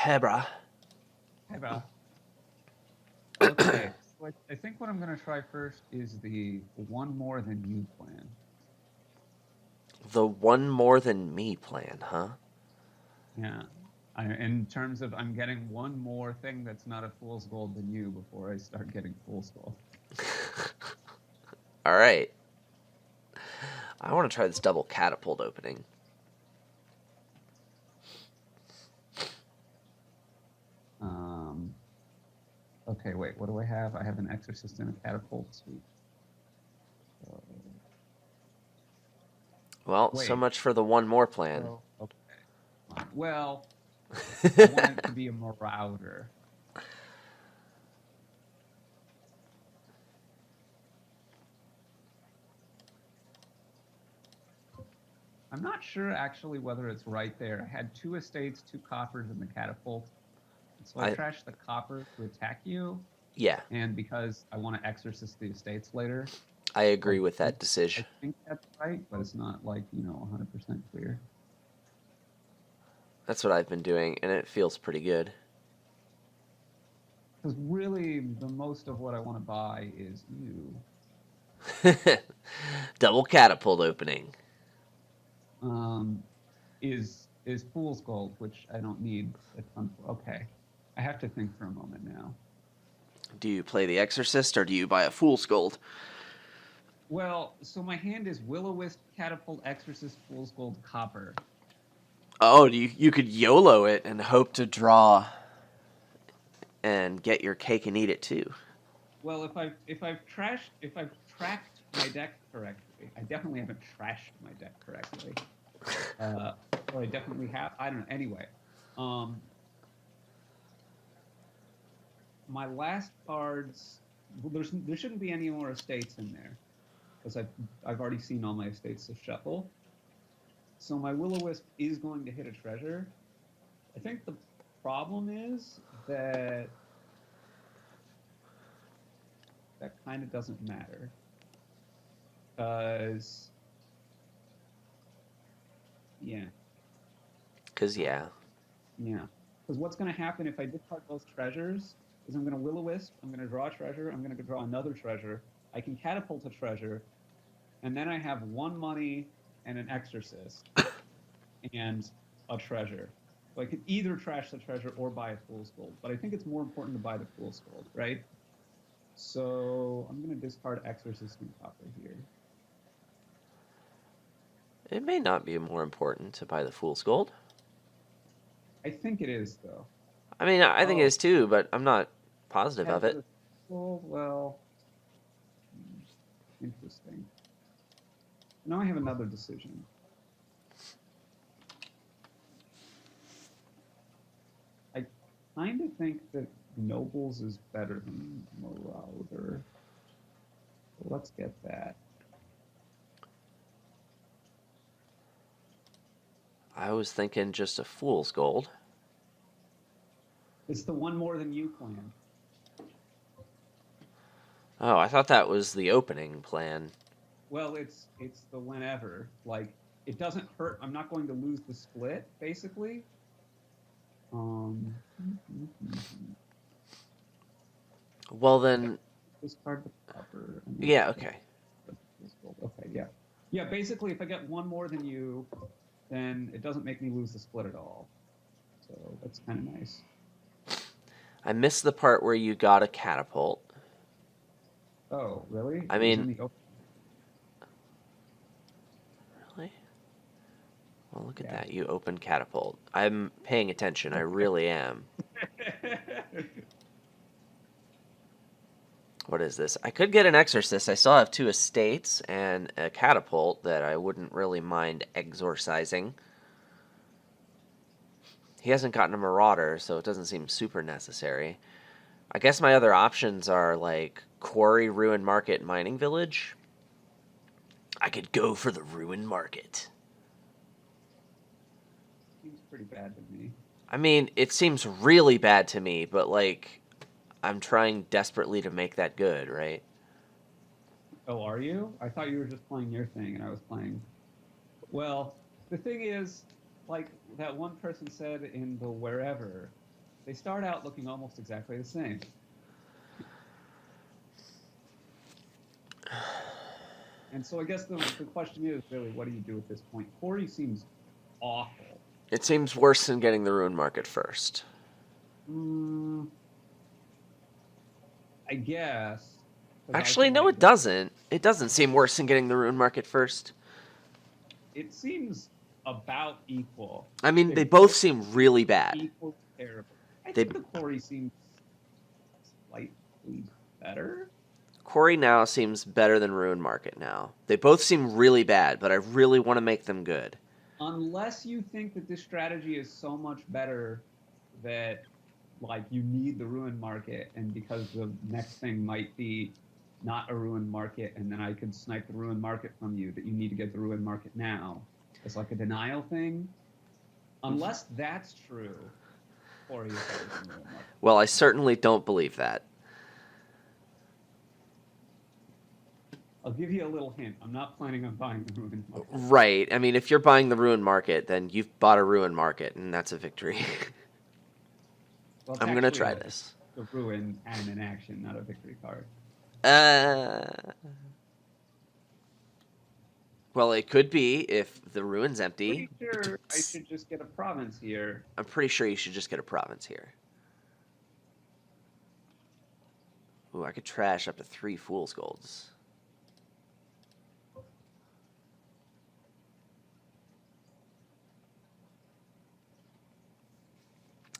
Hey, brah. Hey, Val. Okay, so I think what I'm going to try first is the one more than you plan. The one more than me plan, huh? Yeah. In terms of I'm getting one more thing that's not a fool's gold than you before I start getting fool's gold. All right. I want to try this double catapult opening. Um, okay, wait, what do I have? I have an Exorcist and a Catapult. Sweet. So, Well, so wait, much for the one more plan. so, okay. Fine. Well, I want it to be a Marauder. I'm not sure actually whether it's right there. I had 2 estates, 2 coppers, and the Catapult. So I I trashed the copper to attack you, yeah, and because I want to exorcist the estates later, I I agree with think that decision. I think that's right, but it's not like 100% clear. That's what I've been doing, and it feels pretty good. Because really, the most of what I want to buy is you. Double catapult opening. Um, is fool's gold, which I don't need a ton for. Okay, I have to think for a moment now. Do you play the Exorcist or do you buy a Fool's Gold? Well, so my hand is Will-O-Wisp, Catapult, Exorcist, Fool's Gold, Copper. Oh, you could YOLO it and hope to draw and get your cake and eat it too. Well, if I've tracked my deck correctly, I definitely haven't trashed my deck correctly. Uh, or I definitely have. I don't know. Anyway, um, my last cards. Well, there shouldn't be any more estates in there because I've already seen all my estates to shuffle. So my Will-O-Wisp is going to hit a treasure. I think the problem is that that kind of doesn't matter because yeah, Cause yeah, yeah. Because what's going to happen if I discard both treasures is I'm going to Will-O-Wisp, I'm going to draw a treasure, I'm going to draw another treasure. I can catapult a treasure, and then I have 1 money and an exorcist and a treasure. So I could either trash the treasure or buy a fool's gold. But I think it's more important to buy the fool's gold, right? So I'm going to discard exorcist and copper here. it may not be more important to buy the Fool's Gold. I think it is though. I mean, I think it Oh, is too, but I'm not I positive had of to go it. to gold. Well, interesting. Now I have another decision. I kind of think that Nobles is better than Marauder. So let's get that. I was thinking just a Fool's Gold. It's the one more than you plan. Oh, I thought that was the opening plan. Well, it's the whenever. Like it doesn't hurt. I'm not going to lose the split, basically. Um, Well, okay. then, Discard the copper and then yeah, just okay. okay, yeah. Yeah, basically if I get one more than you, then it doesn't make me lose the split at all. So that's kind of nice. I missed the part where you got a catapult. Oh, really? I It was mean, in the open. really? Well, look at Yeah. that. You opened catapult. I'm paying attention. I really am. What is this? I could get an exorcist. I still have 2 estates and a catapult that I wouldn't really mind exorcising. He hasn't gotten a marauder, so it doesn't seem super necessary. I guess my other options are like Quarry, Ruin Market, Mining Village. I could go for the Ruin Market. Seems pretty bad to me. I mean, it seems really bad to me, but like, I'm trying desperately to make that good, right? Oh, are you? I thought you were just playing your thing and I was playing. Well, the thing is, like that one person said in the wherever, They start out looking almost exactly the same. And so I guess the question is really, what do you do at this point? Quarry seems awful. It seems worse than getting the ruin market first. I guess. Actually, no, it doesn't. It doesn't seem worse than getting the ruin market first. It seems about equal. I mean, they both seem really bad. Equal terrible. I think the Quarry seems slightly better. Quarry now seems better than ruin market now. They both seem really bad, but I really want to make them good. Unless you think that this strategy is so much better that like you need the ruin market, and because the next thing might be not a ruin market, and then I could snipe the ruin market from you, that you need to get the ruin market now. It's like a denial thing. Unless that's true, Quarry is better than ruin market. Well, I certainly don't believe that. I'll give you a little hint. I'm not planning on buying the ruin market. Right. I mean, if you're buying the ruin market, then you've bought a ruin market, and that's a victory. Well, I'm going to try this. The ruin and an action, not a victory card. Well, it could be if the ruin's empty. Pretty sure I should just get a province here. I'm pretty sure you should just get a province here. Ooh, I could trash up to 3 fool's golds.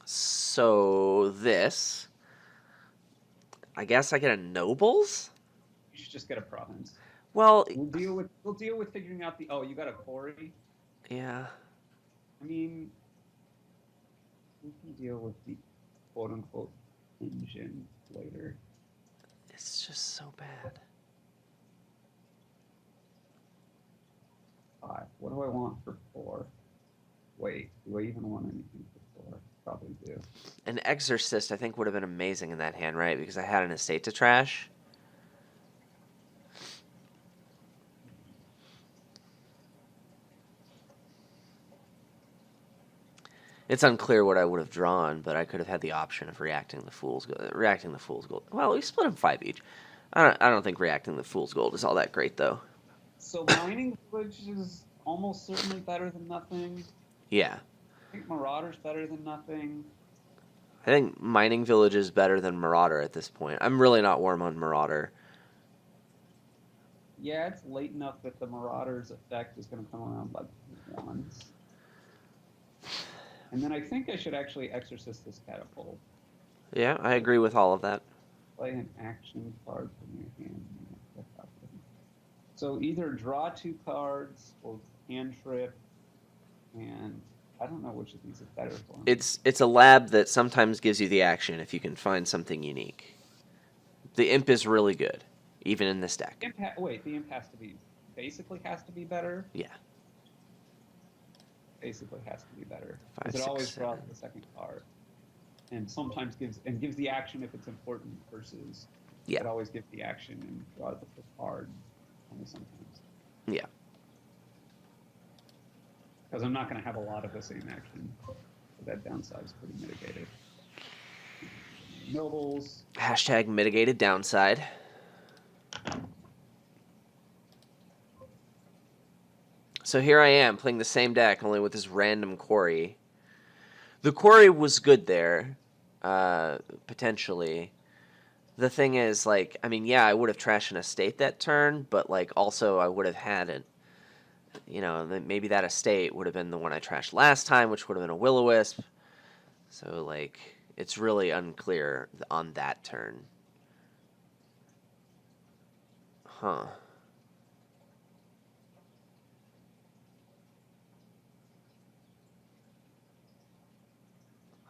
So this, I guess I get a nobles. You should just get a province. Well, we'll deal with figuring out the. Oh, you got a Quarry. Yeah. I mean, we can deal with the quote unquote engine later. It's just so bad. 5. What do I want for 4? Wait, do I even want anything for 4? Probably do. An Exorcist, I think, would have been amazing in that hand, right? Because I had an estate to trash. It's unclear what I would have drawn, but I could have had the option of reacting the Fool's Gold. Well, we split them 5 each. I don't think reacting the Fool's Gold is all that great, though. So Mining Village is almost certainly better than nothing. Yeah. I think Marauder's better than nothing. I think Mining Village is better than Marauder at this point. I'm really not warm on Marauder. Yeah, it's late enough that the Marauder's effect is going to come around like once. And then I think I should actually Exorcist this Catapult. Yeah, I agree with all of that. Play an action card from your hand. So either draw 2 cards or cantrip, and I don't know which of these is better for me. It's a lab that sometimes gives you the action if you can find something unique. The Imp is really good, even in this deck. The Imp basically has to be better? Yeah. Basically has to be better. 5, Because it 6, always 7. draws the second card. And sometimes gives the action if it's important versus it always gives the action and draws the card only sometimes. Yeah. Because I'm not going to have a lot of the same action. So that downside is pretty mitigated. Nobles. # mitigated downside. So here I am playing the same deck, only with this random Quarry. The Quarry was good there, potentially. The thing is, like, I mean, yeah, I would have trashed an estate that turn, but, like, also I would have had it. You know, maybe that estate would have been the one I trashed last time, which would have been a Will-O-Wisp. So, like, it's really unclear on that turn. Huh.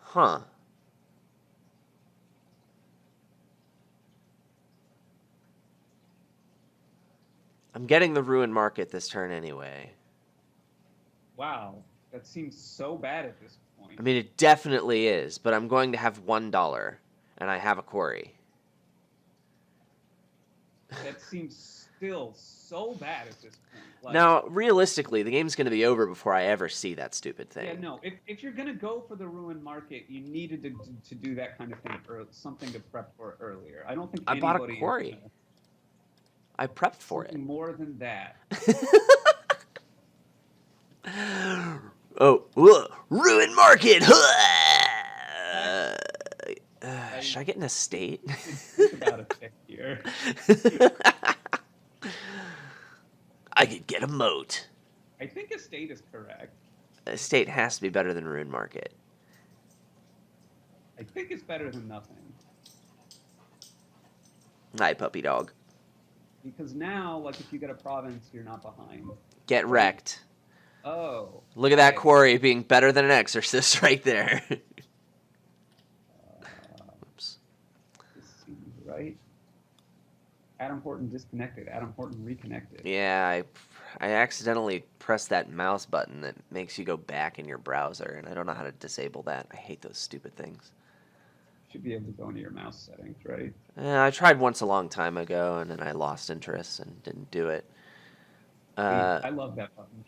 Huh. I'm getting the Ruin Market this turn anyway. Wow, that seems so bad at this point. I mean, it definitely is, but I'm going to have $1, and I have a Quarry. That seems still so bad at this point. Like, Now, realistically, the game's going to be over before I ever see that stupid thing. yeah, no. If you're gonna go for the ruined market, you needed to do that kind of thing, or something to prep for earlier. I don't think I bought a anybody is quarry. gonna, I prepped for something more than that. it. Oh, ruined market! Should I get an estate? You should think about it next year. I could get a moat. I think estate is correct. Estate has to be better than ruined market. I think it's better than nothing. Hi, puppy dog. Because now, like, if you get a province, you're not behind. Get wrecked. Oh. Look at that okay. quarry being better than an exorcist right there. Oops. This seems right. Adam Horton disconnected. Adam Horton reconnected. Yeah, I accidentally pressed that mouse button that makes you go back in your browser, and I don't know how to disable that. I hate those stupid things. You should be able to go into your mouse settings, right? I tried once a long time ago, and then I lost interest and didn't do it. I love that button.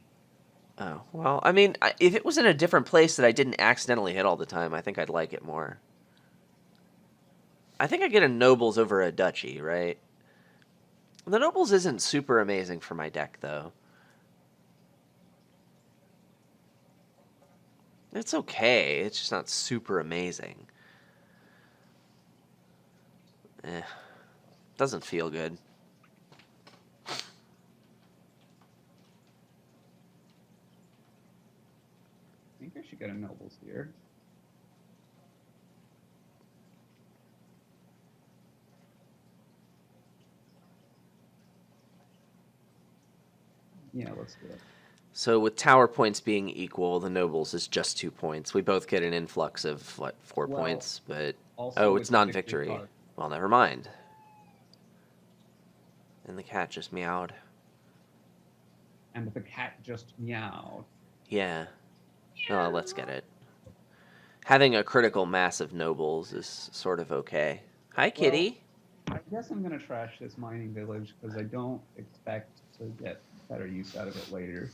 Oh, well, I mean, if it was in a different place that I didn't accidentally hit all the time, I think I'd like it more. I think I get a Nobles over a Duchy, right? The Nobles isn't super amazing for my deck, though. It's okay. It's just not super amazing. Doesn't feel good. I think I should get a Nobles here. Yeah, let's do it. So with tower points being equal, the Nobles is just 2 points. We both get an influx of, what, 4 points? But Also, it's non-victory. Well, never mind. And the cat just meowed. And the cat just meowed. Yeah. Oh, let's get it. Having a critical mass of Nobles is sort of okay. Hi, kitty. I guess I'm going to trash this mining village because I don't expect to get better use out of it later.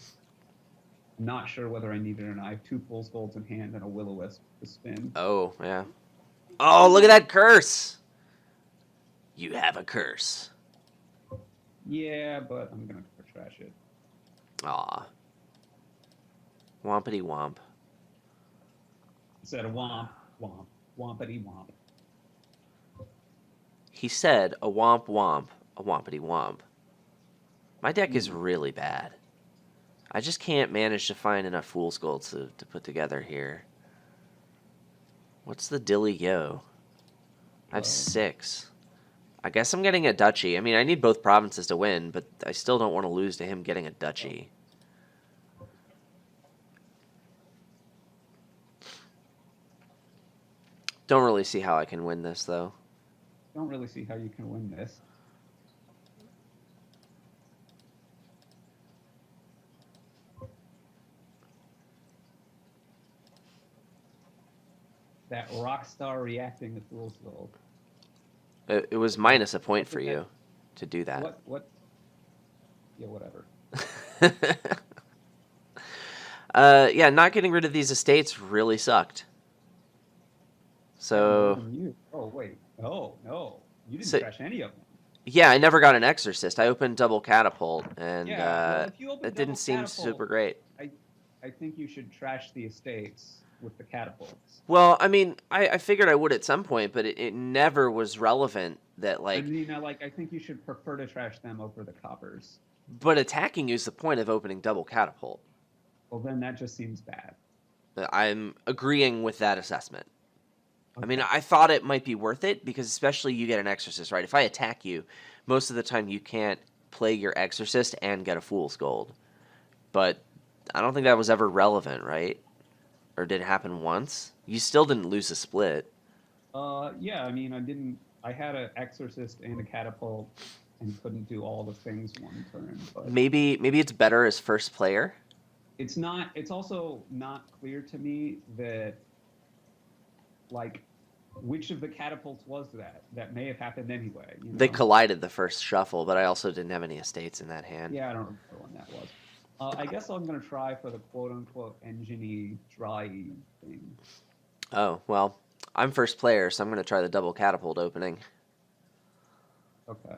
I'm not sure whether I need it or not. I have 2 fool's golds in hand and a will-o-wisp to spin. Oh, yeah. Oh, look at that curse! You have a curse. Yeah, but I'm going to trash it. Aw. Wompity womp. Instead of womp, womp, wompity womp. He said a womp womp, a wompity womp. My deck is really bad. I just can't manage to find enough fool's gold to put together here. What's the dilly yo? I have 6. I guess I'm getting a duchy. I mean, I need both provinces to win, but I still don't want to lose to him getting a duchy. Don't really see how I can win this, though. Don't really see how you can win this. That Rockstar reacting to Fool's Gold. It was minus a point for you to do that. What? Yeah, whatever. Yeah, not getting rid of these estates really sucked. So... Oh, wait. Oh, no. You didn't trash any of them. Yeah, I never got an Exorcist. I opened double Catapult, and if you it didn't seem super great. I think you should trash the estates with the Catapults. Well, I mean, I figured I would at some point, but it never was relevant that, like... I mean, I think you should prefer to trash them over the coppers. But attacking you is the point of opening double Catapult. Well, then that just seems bad. I'm agreeing with that assessment. Okay. I mean, I thought it might be worth it, because especially you get an Exorcist, right? If I attack you, most of the time you can't play your Exorcist and get a Fool's Gold. But I don't think that was ever relevant, right? Or did it happen once? You still didn't lose a split. Yeah, I mean, I had an Exorcist and a Catapult and couldn't do all the things one turn. But maybe it's better as first player? It's also not clear to me that, like, which of the catapults was that? That may have happened anyway, you They know? collided the first shuffle, but I also didn't have any estates in that hand. Yeah, I don't remember when that was. I guess I'm going to try for the quote-unquote engine-y, dry thing. Oh, well, I'm first player, so I'm going to try the double catapult opening. Okay.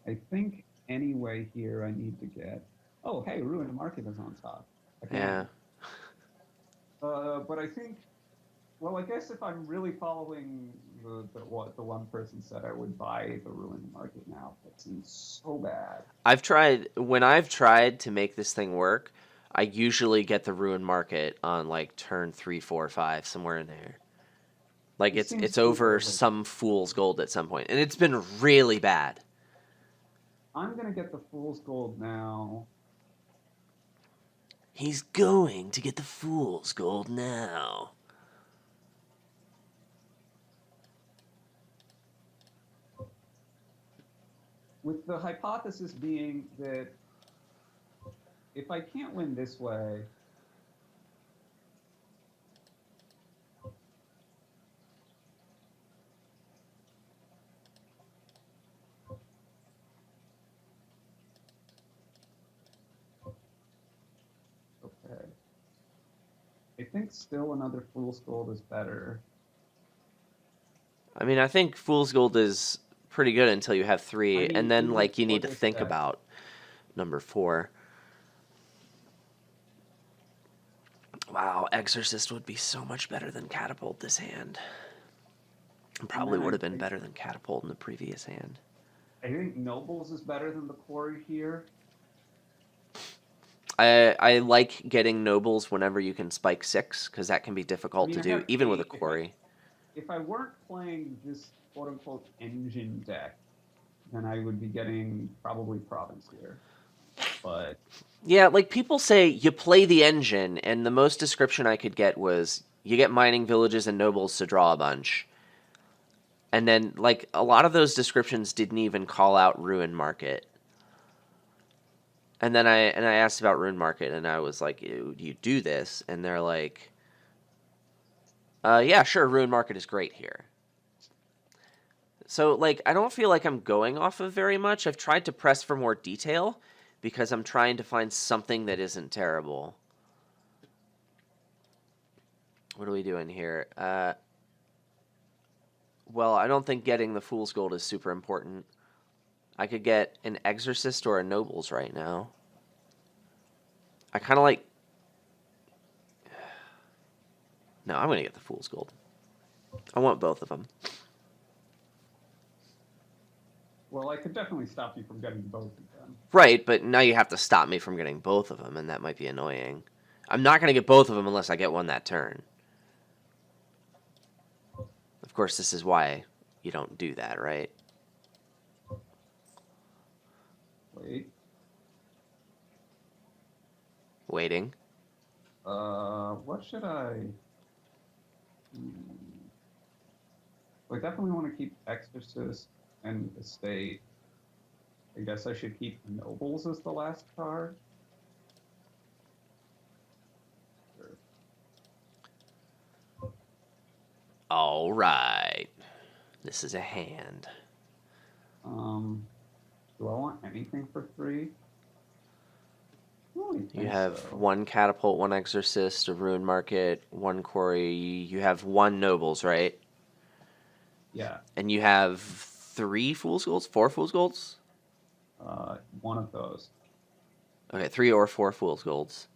I think anyway here I need to get. Oh, hey, Ruined Market is on top Yeah. again. But I think, well, I guess if I'm really following what the one person said, I would buy the Ruined Market now. That seems so bad. When I've tried to make this thing work, I usually get the ruin market on like turn 3, 4, 5, somewhere in there. Like This seems it's too over early. some fool's gold at some point, and it's been really bad. I'm gonna get the Fool's Gold now. He's going to get the fool's gold now. With the hypothesis being that if I can't win this way, okay. I think still another Fool's Gold is better. I mean, I think fool's gold is pretty good until you have I 3, and mean, then even like you for need to this think deck, about number 4. Wow, Exorcist would be so much better than Catapult this hand. and Probably then would have been better than Catapult in the previous hand. I think Nobles is better than the Quarry here. I like getting nobles whenever you can spike 6, because that can be I difficult mean, to I do, have even with a 8. quarry. If I weren't playing this quote unquote engine deck, then I would be getting probably Province here. But Yeah, like people say you play the engine, and the most description I could get was you get mining villages and nobles to draw a bunch. And then, like, a lot of those descriptions didn't even call out Ruin Market. And then I asked about Ruin Market, and I was like, you do this? And they're like, yeah, sure, Ruin Market is great here. So, like, I don't feel like I'm going off of very much. I've tried to press for more detail because I'm trying to find something that isn't terrible. What are we doing here? Well, I don't think getting the Fool's Gold is super important. I could get an Exorcist or a Nobles right now. I kind of like... No, I'm going to get the Fool's Gold. I want both of them. well, I could definitely stop you from getting both of them. Right, but now you have to stop me from getting both of them, and that might be annoying. I'm not going to get both of them unless I get one that turn. Of course, this is why you don't do that, right? Wait. Waiting. What should I? Hmm. I definitely want to keep Exorcist and Estate. I guess I should keep Nobles as the last card. Sure. All right. This is a hand. Do I want anything for 3? I don't really You think have so. 1 Catapult, 1 Exorcist, a Ruin Market, 1 Quarry. You have 1 Nobles, right? Yeah. And you have 3 Fool's Golds? 4 Fool's Golds? One of those. Okay, 3 or 4 Fool's Golds.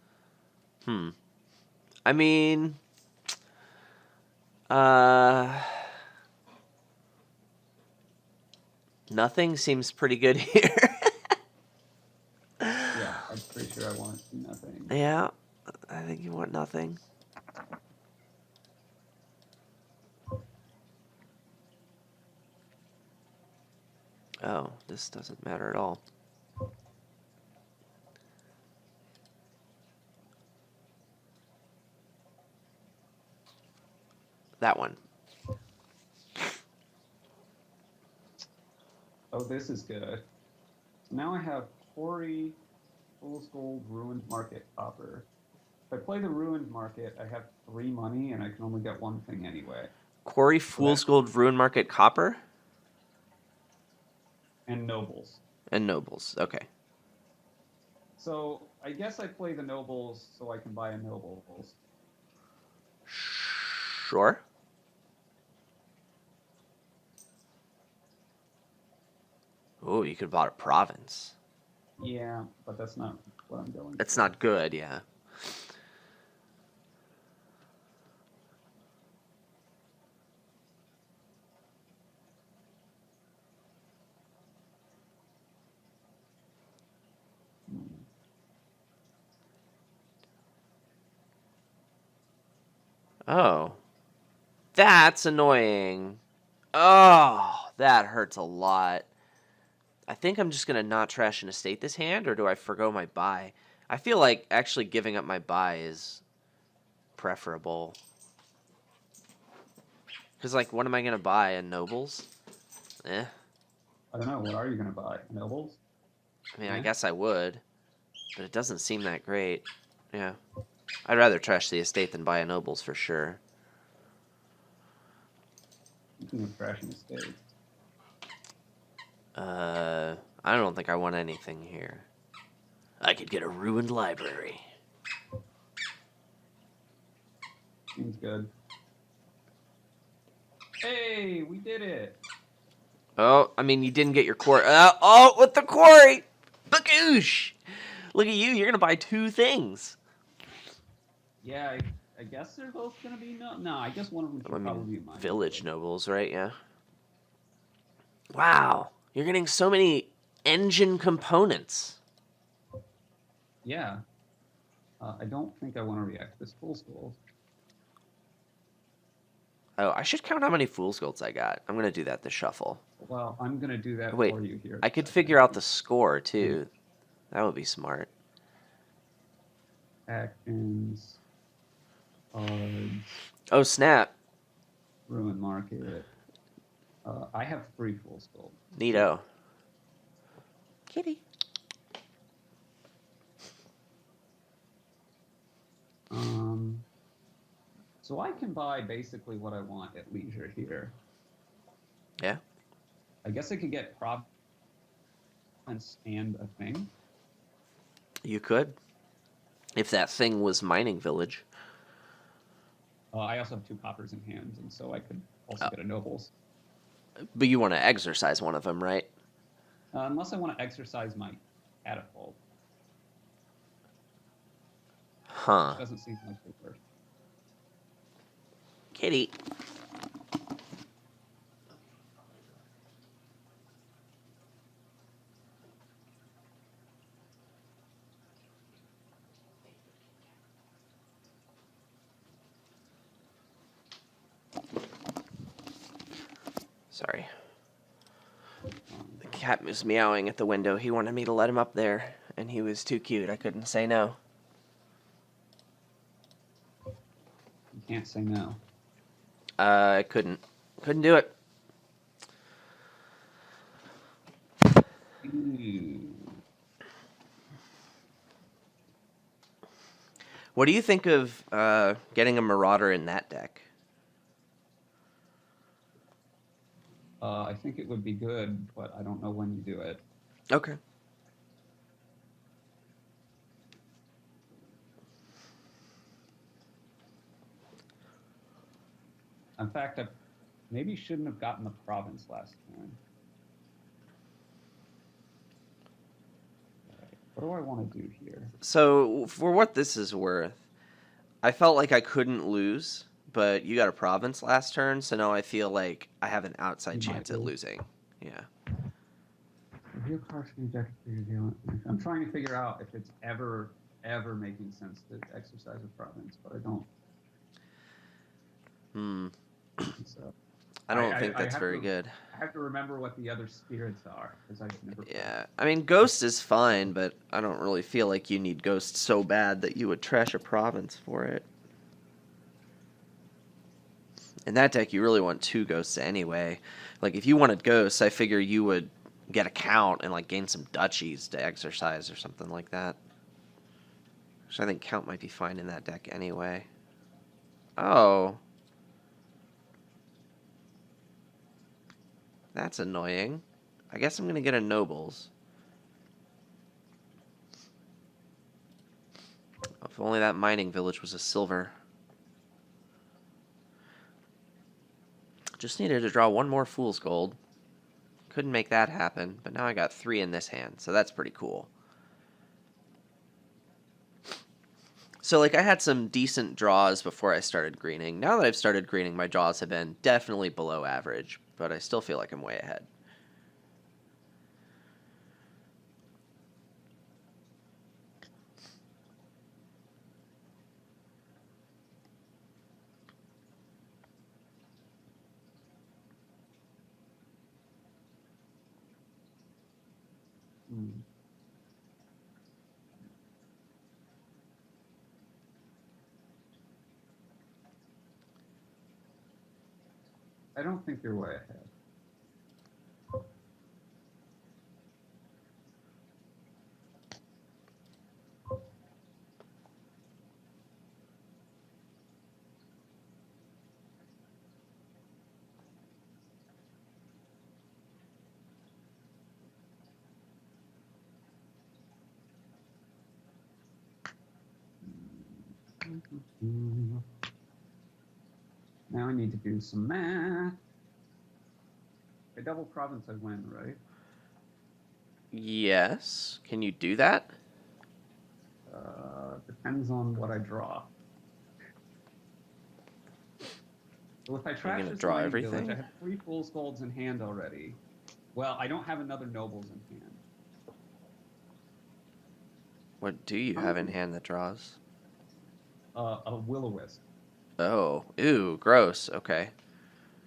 I mean... Nothing seems pretty good here. Yeah, I'm pretty sure I want nothing. Yeah, I think you want nothing. Oh, this doesn't matter at all. That one. Oh, this is good. So now I have Quarry Fool's Gold, Ruined Market, Copper. If I play the Ruined Market, I have 3 money, and I can only get one thing anyway. Quarry, So that Fool's Gold, Ruin Market, Copper, and Nobles. and Nobles. Okay. So I guess I play the Nobles so I can buy a Nobles. Sure. Oh, you could have bought a province. Yeah, but that's not what I'm going It's for. not good, yeah. Oh. That's annoying. Oh, that hurts a lot. I think I'm just going to not trash an estate this hand, or do I forgo my buy? I feel like actually giving up my buy is preferable. Because, like, what am I going to buy? A Nobles? Eh. I don't know. What are you going to buy? Nobles? I mean, I Yeah. guess I would. But it doesn't seem that great. Yeah. I'd rather trash the estate than buy a Nobles for sure. Speaking of trashing estates. I don't think I want anything here. I could get a ruined library. Seems good. Hey, we did it. Oh, I mean, you didn't get your quarry. Oh, with the quarry! Bakoosh! Look at you, you're going to buy 2 things. Yeah, I guess they're both going to be... No, I guess one of them should I mean, probably be mine. village nobles, right? Yeah. Wow, you're getting so many engine components. Yeah. I don't think I want to react to this Fool's Gold. Oh, I should count how many Fool's Golds I got. I'm going to do that this shuffle. Well, I'm going to do that Wait, for you here. I could figure out the score, too. That would be smart. Actions. Cards. Oh, snap. Ruin Market. I have 3 Fool's Gold. Neato. Kitty. So I can buy basically what I want at leisure here. Yeah. I guess I could get province and a thing. You could. If that thing was mining village. I also have 2 coppers in hand, and so I could also get a nobles. But you want to exercise one of them, right? Unless I want to exercise my catapult. Huh. Which doesn't seem like it works. Kitty. Sorry. The cat was meowing at the window. He wanted me to let him up there, and he was too cute. I couldn't say no. You can't say no. I couldn't. Couldn't do it. What do you think of getting a Marauder in that deck? I think it would be good, but I don't know when you do it. Okay. In fact, I maybe shouldn't have gotten the province last time. What do I want to do here? So, for what this is worth, I felt like I couldn't lose, but you got a province last turn, so now I feel like I have an outside chance at losing. Yeah. Reveal cards from your deck for your deal. I'm trying to figure out if it's ever making sense to exercise a province, but I don't. So, I don't think that's very good. I have to remember what the other spirits are, because I've never played. Yeah, I mean, Ghost is fine, but I don't really feel like you need Ghost so bad that you would trash a province for it. In that deck, you really want 2 Ghosts anyway. Like, if you wanted Ghosts, I figure you would get a count and, like, gain some duchies to exercise or something like that. Which I think Count might be fine in that deck anyway. Oh. That's annoying. I guess I'm going to get a Nobles. If only that mining village was a silver. Just needed to draw one more Fool's Gold. Couldn't make that happen, but now I got 3 in this hand, so that's pretty cool. So, like, I had some decent draws before I started greening. Now that I've started greening, my draws have been definitely below average, but I still feel like I'm way ahead. I don't think you're way ahead. Now I need to do some math. A double province, I win, right? Yes. Can you do that? Depends on what I draw. So if I trash this draw mining everything? village, I have 3 Fool's Golds in hand already. Well, I don't have another Nobles in hand. What do you have in hand that draws? A Will-O-Wisp. Oh, ew, gross. Okay.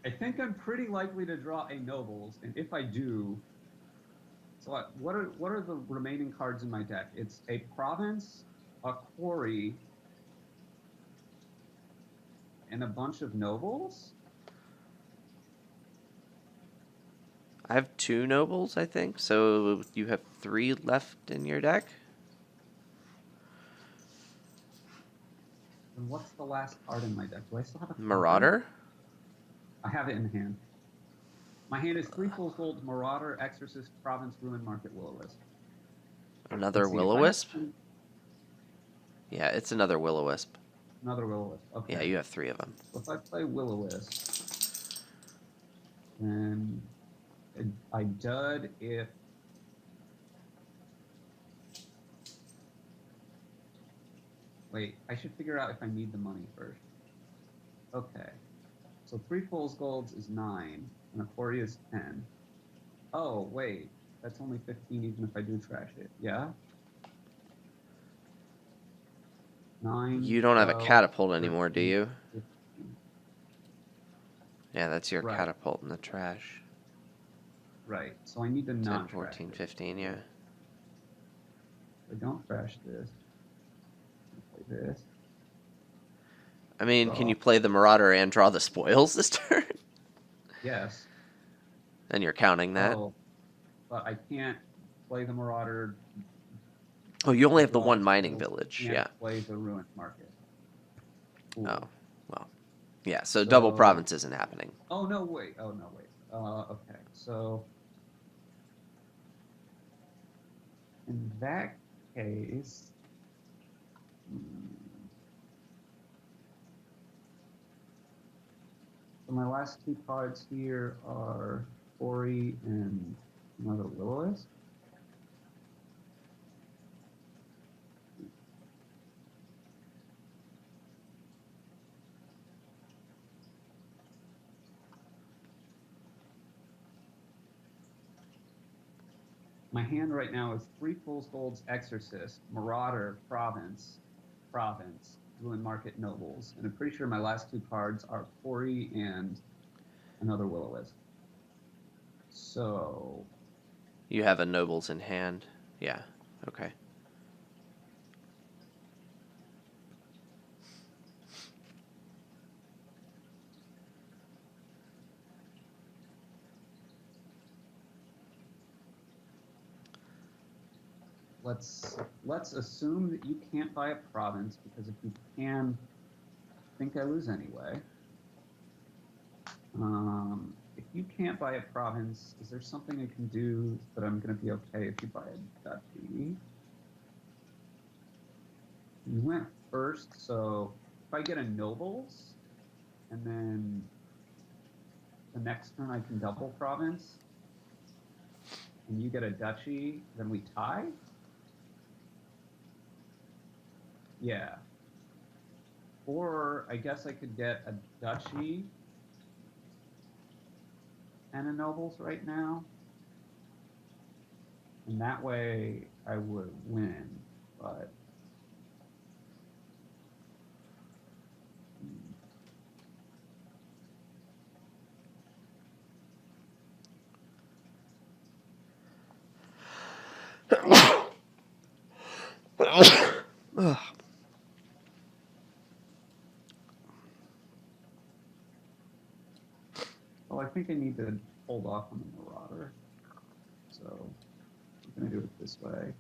I think I'm pretty likely to draw a Nobles, and if I do, so what are the remaining cards in my deck? It's a Province, a Quarry, and a bunch of Nobles? I have 2 Nobles, I think, so you have 3 left in your deck? And what's the last card in my deck? Do I still have a card? Marauder? I have it in hand. My hand is 3 Fool's Gold, Marauder, Exorcist, Province, Ruin Market, Will-O-Wisp. Another Will-O-Wisp? Yeah, it's another Will-O-Wisp. Another Will-O-Wisp. Okay. Yeah, you have 3 of them. So if I play Will-O-Wisp, then I dud if... Wait, I should figure out if I need the money first. Okay. So 3 Fool's Golds is 9, and a Quarry is 10. Oh, wait. That's only 15 even if I do trash it. Yeah? 9. You don't have a 12, Catapult 13, anymore, do you? 15. Yeah, that's your Right. Catapult in the trash. Right. So I need to 10, not 14, trash it. 15, yeah. If I don't trash this, I play this. I mean, Draw. can you play the Marauder and draw the spoils this turn? Yes. And you're counting that? Oh, but I can't play the Marauder. Oh, you only have the draw one mining spoils, village, can't yeah. play the Ruined Market. Ooh. Oh, well. Yeah, so double province isn't happening. Oh, no, wait. Oh, no, wait. Okay, so in that case, so my last 2 cards here are Quarry and another Will-O-Wisp. My hand right now is 3 Fool's Golds, Exorcist, Marauder, Province, Ruin Market, Nobles. And I'm pretty sure my last 2 cards are Quarry and another Will-O-Wisp. So... You have a Nobles in hand. Yeah, okay. let's assume that you can't buy a province, because if you can, I think I lose anyway. If you can't buy a province, is there something I can do that I'm going to be okay if you buy a duchy? You went first, so if I get a nobles, and then the next turn I can double province, and you get a duchy, then we tie? Yeah. Or I guess I could get a duchy and a nobles right now. And that way I would win, but Ugh. well, I think I need to hold off on the Marauder. So I'm going to do it this way.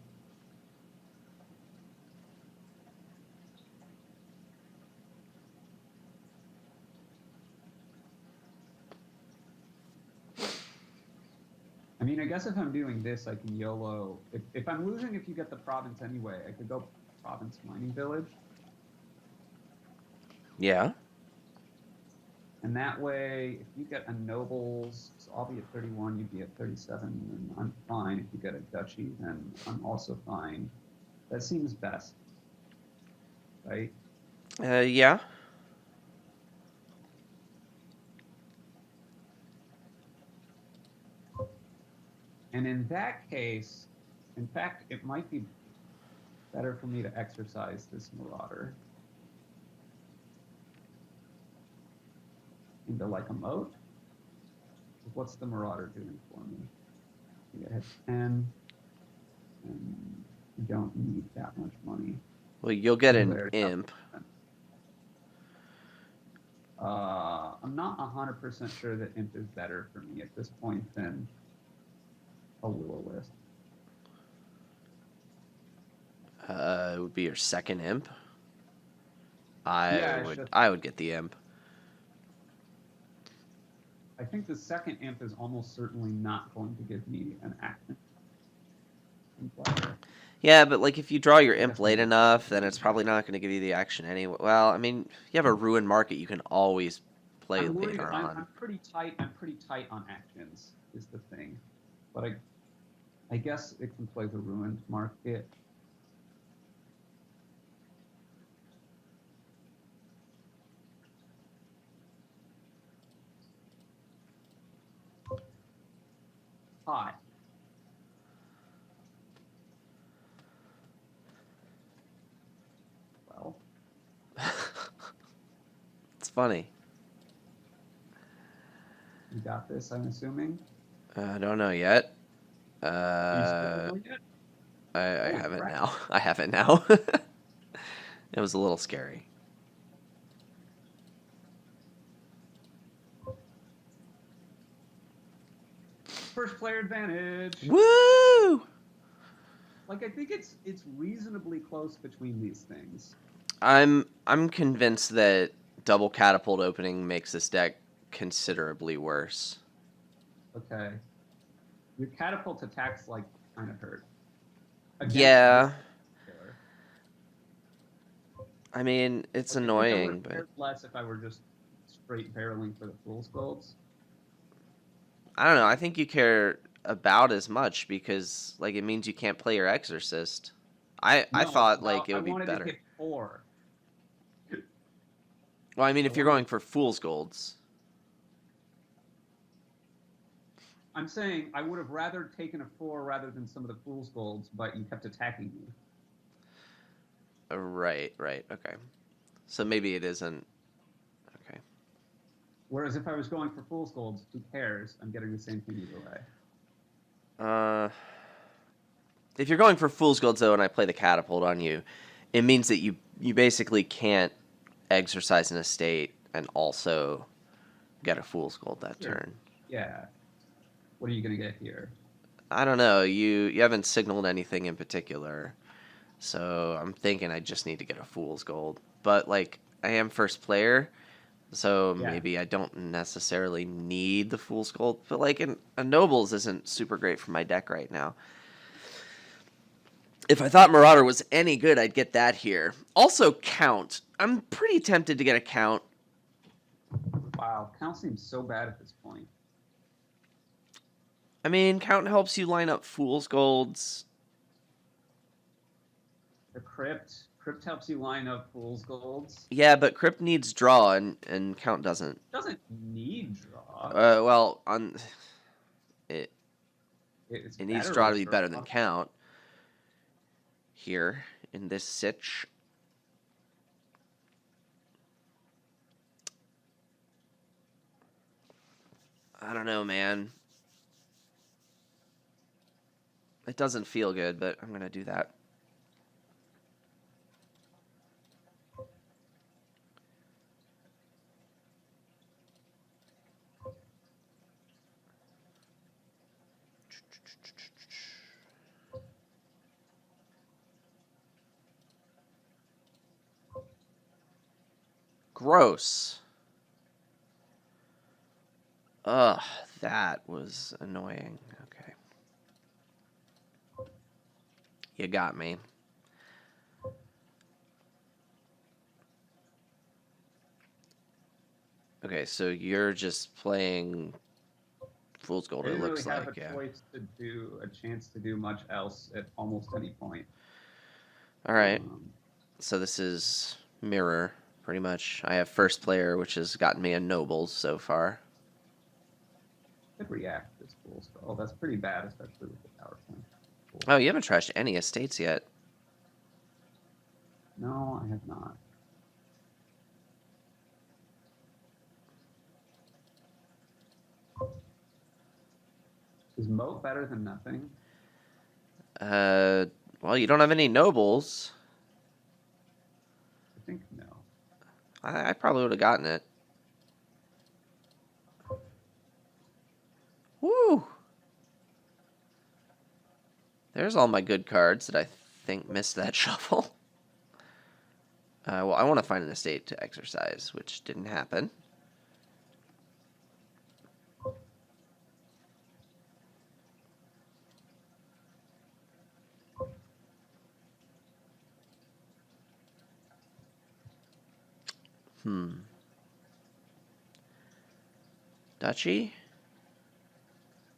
I mean, I guess if I'm doing this, I can YOLO. If I'm losing, if you get the province anyway, I could go province mining village. Yeah. And that way, if you get a nobles, so I'll be at 31, you'd be at 37, and I'm fine. If you get a duchy, then I'm also fine. That seems best, right? Yeah. And in that case, in fact, it might be better for me to exercise this Marauder into like a moat. What's the Marauder doing for me? You hit 10, and you don't need that much money. Well, you'll get an There's imp. I'm not 100% sure that imp is better for me at this point than a will-o-wisp. It would be your second imp. Yeah, I would get the imp. I think the second imp is almost certainly not going to give me an action. Yeah, but like if you draw your imp late enough, then it's probably not going to give you the action anyway. Well, I mean, you have a ruined market, you can always play later on. I'm pretty tight. I'm pretty tight on actions is the thing, but I guess it can play the ruined market. Hot. Well, It's funny. you got this, I'm assuming. I don't know yet. You still don't know yet? I Holy have it crap. now. I have it now. It was a little scary. First player advantage. Woo! Like I think it's reasonably close between these things. I'm convinced that double catapult opening makes this deck considerably worse. Okay. Your catapult attacks like kind of hurt. Yeah. I mean, it's like, annoying, I but less if I were just straight barreling for the fool's golds. I don't know. I think you care about as much because like it means you can't play your Exorcist. I thought like it would be better. I wanted to hit 4. Well, I mean, if you're going for fool's golds. I'm saying I would have rather taken a 4 rather than some of the fool's golds, but you kept attacking me. Right. Okay. So maybe it isn't. Okay. Whereas if I was going for fool's golds, who cares? I'm getting the same thing either way. If you're going for fool's golds though, and I play the catapult on you, it means that you basically can't exercise an estate and also get a fool's gold that turn. Yeah. What are you gonna get here? I don't know. You haven't signaled anything in particular, so I'm thinking I just need to get a fool's gold. But like, I am first player, so Yeah. maybe I don't necessarily need the fool's gold. But like, a nobles isn't super great for my deck right now. If I thought Marauder was any good, I'd get that here. Also, Count. I'm pretty tempted to get a Count. Wow. Count seems so bad at this point. I mean, Count helps you line up fool's golds. The Crypt. Crypt helps you line up fool's golds. Yeah, but Crypt needs draw, and Count doesn't. Doesn't need draw. Well, on it, It's it needs better draw to with be draw. better than Count. Here in this sitch. I don't know, man. It doesn't feel good, but I'm gonna do that. Gross. Ugh, that was annoying. Okay. You got me. Okay, so you're just playing Fool's Gold, I it didn't really looks have like, a yeah. choice to do a chance to do much else at almost any point. Alright, Um, so this is Mirror, pretty much. I have first player, which has gotten me a Nobles so far. could react to this fool's gold. Oh, that's pretty bad, especially with the power point. Cool. Oh, you haven't trashed any estates yet. No, I have not. Is Moat better than nothing? Well, you don't have any Nobles. I think no. I probably would have gotten it. Woo! There's all my good cards that I think missed that shuffle. Well, I want to find an estate to exercise, which didn't happen. Duchy?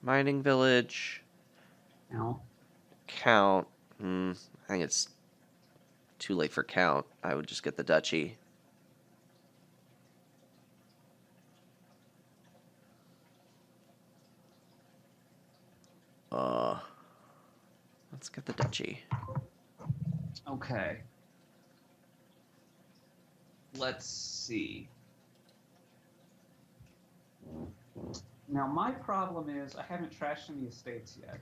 Mining village? No. Count? I think it's too late for Count. I would just get the Duchy. Let's get the Duchy. Okay. Let's see. Now, my problem is I haven't trashed any estates yet.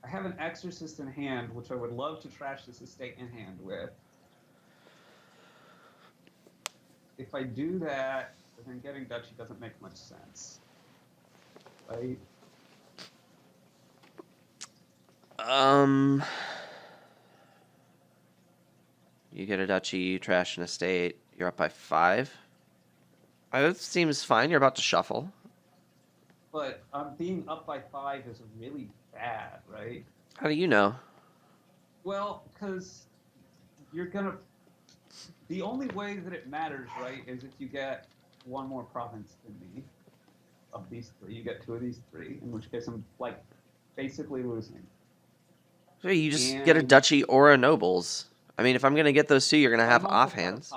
I have an Exorcist in hand, which I would love to trash this estate in hand with. If I do that, then getting Duchy doesn't make much sense. Right? You get a Duchy, you trash an estate, you're up by 5. That seems fine. You're about to shuffle. But being up by 5 is really bad, right? How do you know? Well, because you're going to... The only way that it matters, right, is if you get one more province than me of these 3. You get 2 of these 3, in which case I'm, like, basically losing. So you just get a Duchy or a Nobles. I mean, if I'm going to get those 2, you're going to have offhands.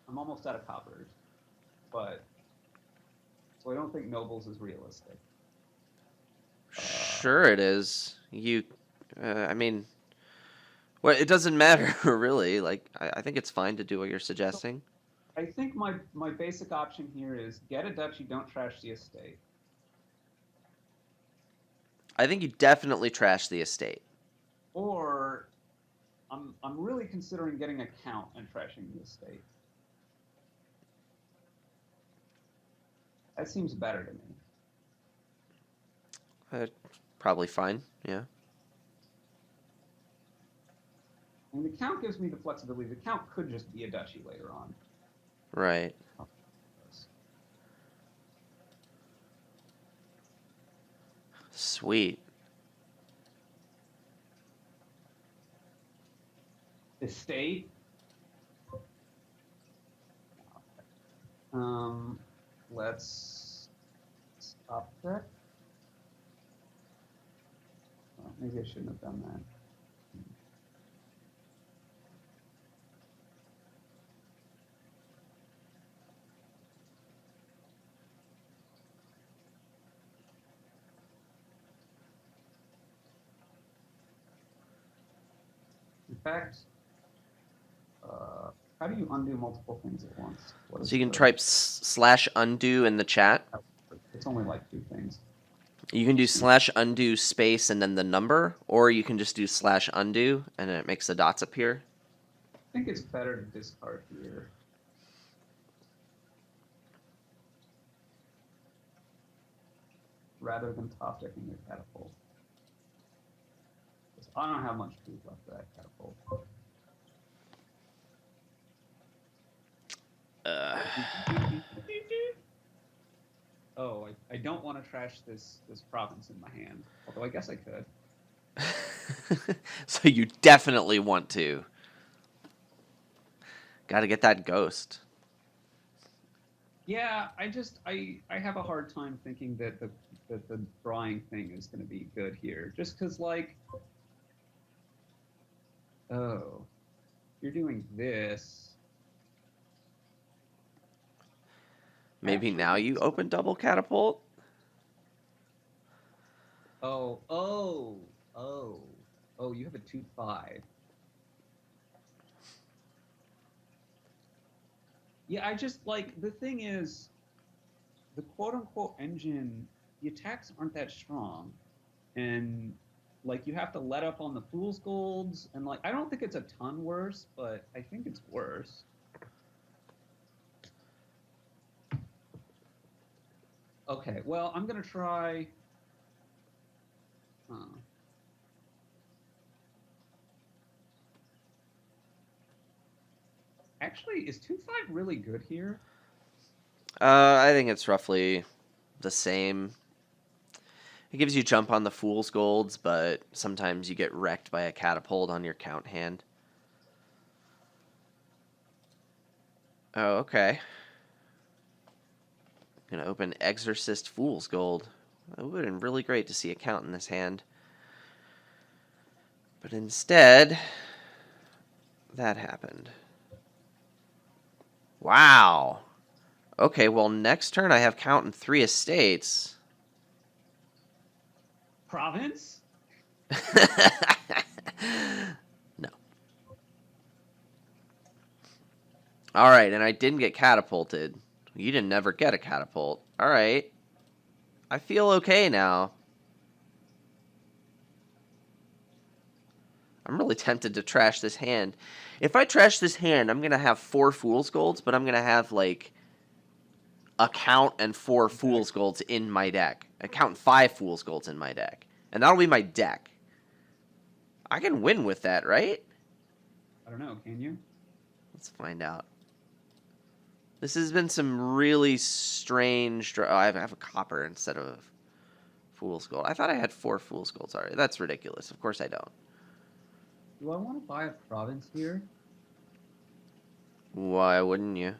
I'm almost out of coppers. But... So I don't think Nobles is realistic. Sure it is. I mean... Well, it doesn't matter, really. Like, I think it's fine to do what you're suggesting. So I think my basic option here is get a Duchy, don't trash the estate. I think you definitely trash the estate. Or I'm really considering getting a Count and trashing the estate. That seems better to me. Probably fine. Yeah. And the count gives me the flexibility. The count could just be a duchy later on. Right. Oh, Sweet. estate. Let's stop that. Oh, maybe I shouldn't have done that. In fact, how do you undo multiple things at once? So you can type /undo in the chat. It's only like 2 things. You can do /undo space and then the number, or you can just do /undo and then it makes the dots appear. I think it's better to discard here. Rather than top decking your catapult. I don't have much food left for that catapult. Oh, I don't want to trash this province in my hand. Although I guess I could. So you definitely want to. Got to get that ghost. Yeah, I have a hard time thinking that the drawing thing is going to be good here. Just because, like, oh, you're doing this. Maybe Actually, now you open double catapult? Oh, you have a 2/5. Yeah, I just like the thing is the quote unquote engine, the attacks aren't that strong. And like you have to let up on the fool's golds, and like I don't think it's a ton worse, but I think it's worse. Okay, well, I'm gonna try. Actually, is 2/5 really good here? I think it's roughly the same. It gives you jump on the fool's golds, but sometimes you get wrecked by a catapult on your count hand. Oh, okay. Gonna open Exorcist Fool's Gold. It would have been really great to see a count in this hand. But instead, that happened. Wow. Okay, well, next turn I have count in 3 estates. Province? No. Alright, and I didn't get catapulted. You didn't ever get a catapult. Alright. I feel okay now. I'm really tempted to trash this hand. If I trash this hand, I'm going to have 4 Fool's Golds, but I'm going to have, like, a count and 4 Fool's Golds in my deck. A count and 5 Fool's Golds in my deck. And that'll be my deck. I can win with that, right? I don't know, can you? Let's find out. This has been some really strange... Oh, I have a copper instead of Fool's Gold. I thought I had 4 Fool's Golds already. That's ridiculous. Of course I don't. Do I want to buy a province here? Why wouldn't you?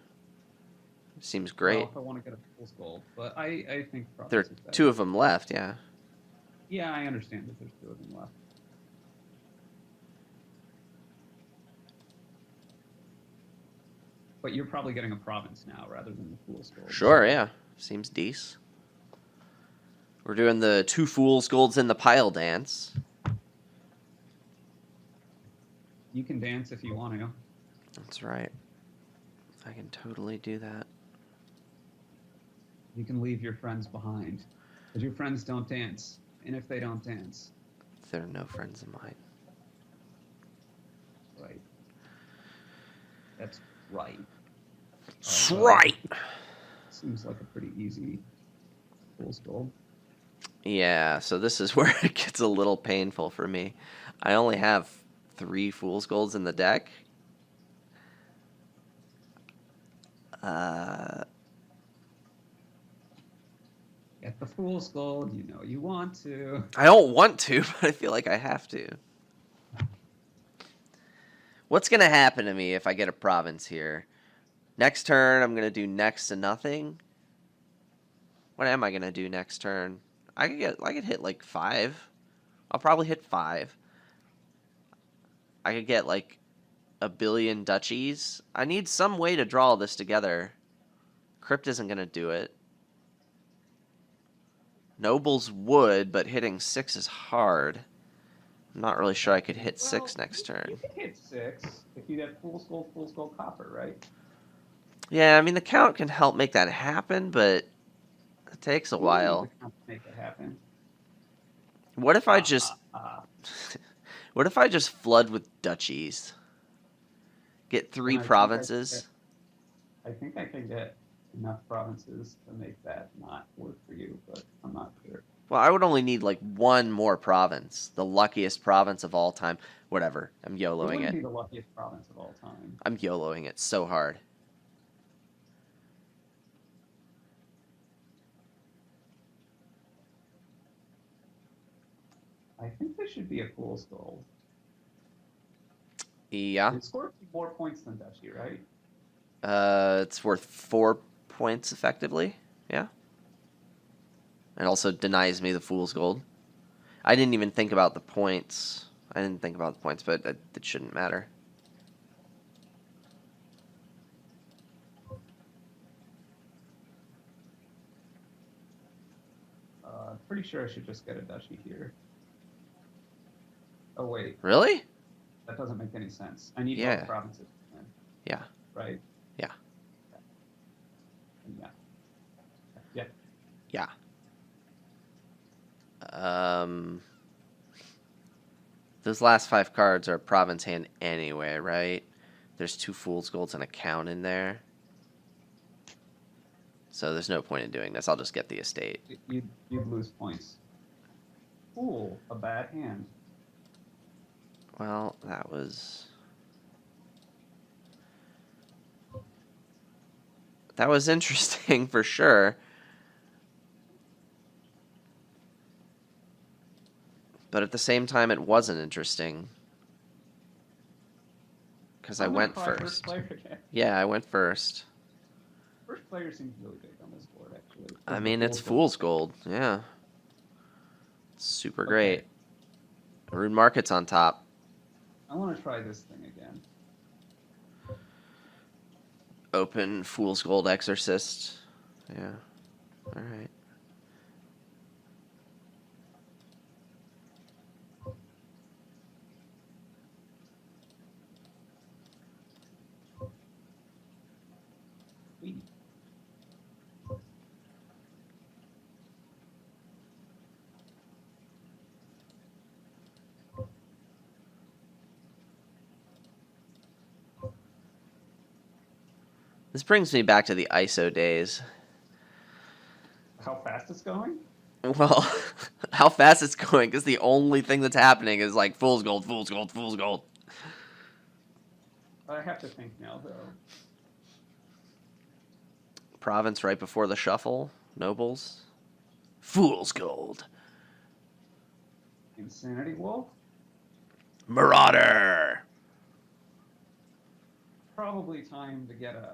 Seems great. Well, if I want to get a fool's gold, but I think province There are is better. 2 of them left, yeah. Yeah, I understand that there's 2 of them left. But you're probably getting a province now rather than the fool's gold. Sure, yeah. Seems decent. We're doing the 2 Fool's Golds in the pile dance. You can dance if you want to. That's right. I can totally do that. You can leave your friends behind. Because your friends don't dance. And if they don't dance... They're no friends of mine. Right. That's right. Right! Seems like a pretty easy fool's gold. Yeah, so this is where it gets a little painful for me. I only have 3 Fool's Golds in the deck. Get the Fool's Gold, you know you want to. I don't want to, but I feel like I have to. What's going to happen to me if I get a province here? Next turn, I'm going to do next to nothing. What am I going to do next turn? I could hit like 5. I'll probably hit 5. I could get like a billion duchies. I need some way to draw all this together. Crypt isn't going to do it. Nobles would, but hitting 6 is hard. I'm not really sure I could hit 6 next turn. You could hit 6 if you get Fool's Gold, Copper, right? Yeah, I mean, the count can help make that happen, but it takes a while. Make it happen. What if I just... What if I just flood with duchies? Get 3 provinces? I think I can get enough provinces to make that not work for you, but I'm not sure. Well, I would only need like 1 more province. The luckiest province of all time. Whatever. I'm YOLOing it. It wouldn't be the luckiest province of all time. I'm YOLOing it so hard. I think this should be a Fool's Gold. Yeah. It scores more points than Duchy, right? It's worth 4 points effectively. Yeah. It also denies me the Fool's Gold. I didn't even think about the points. But it shouldn't matter. Pretty sure I should just get a Duchy here. Oh, wait. Really? That doesn't make any sense. I need both provinces. Yeah. Right? Yeah. Yeah. Yeah. Those last 5 cards are province hand anyway, right? There's 2 Fool's Golds and a count in there. So there's no point in doing this. I'll just get the estate. You'd lose points. Ooh, a bad hand. Well, that was interesting for sure. But at the same time, it wasn't interesting. Because I went first. Yeah, I went first. First player seems really big on this board, actually. I mean, it's Fool's Gold. Yeah. It's super great. Rune Market's on top. I want to try this thing again. Open Fool's Gold Exorcist. Yeah. All right. This brings me back to the ISO days. How fast it's going? Well, how fast it's going is the only thing that's happening is like Fool's Gold, Fool's Gold, Fool's Gold. I have to think now, though. Province right before the shuffle. Nobles. Fool's Gold. Insanity Wolf? Marauder. Probably time to get a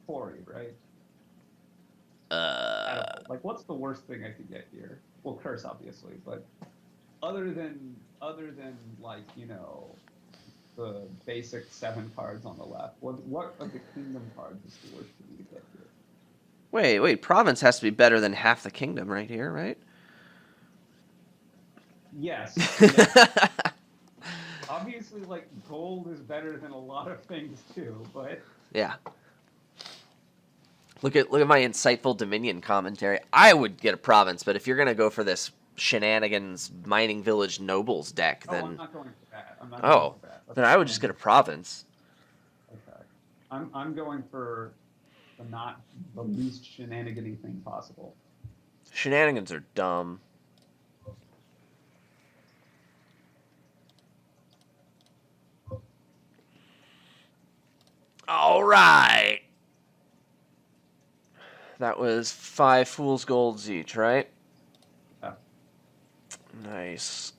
Quarry, right? Like, what's the worst thing I could get here? Well, Curse, obviously, but other than like, you know, the basic 7 cards on the left, what of the Kingdom cards is the worst thing to get here? Wait, Province has to be better than half the Kingdom right here, right? Yes. Obviously, like, gold is better than a lot of things too, but yeah. Look at my insightful Dominion commentary. I would get a province, but if you're gonna go for this shenanigans mining village nobles deck, then I'm not going for that. I'm not going for that. Then I would just get a province. Okay. I'm going for the least shenanigan-y thing possible. Shenanigans are dumb. All right. That was 5 fool's golds each, right? Yeah. Nice.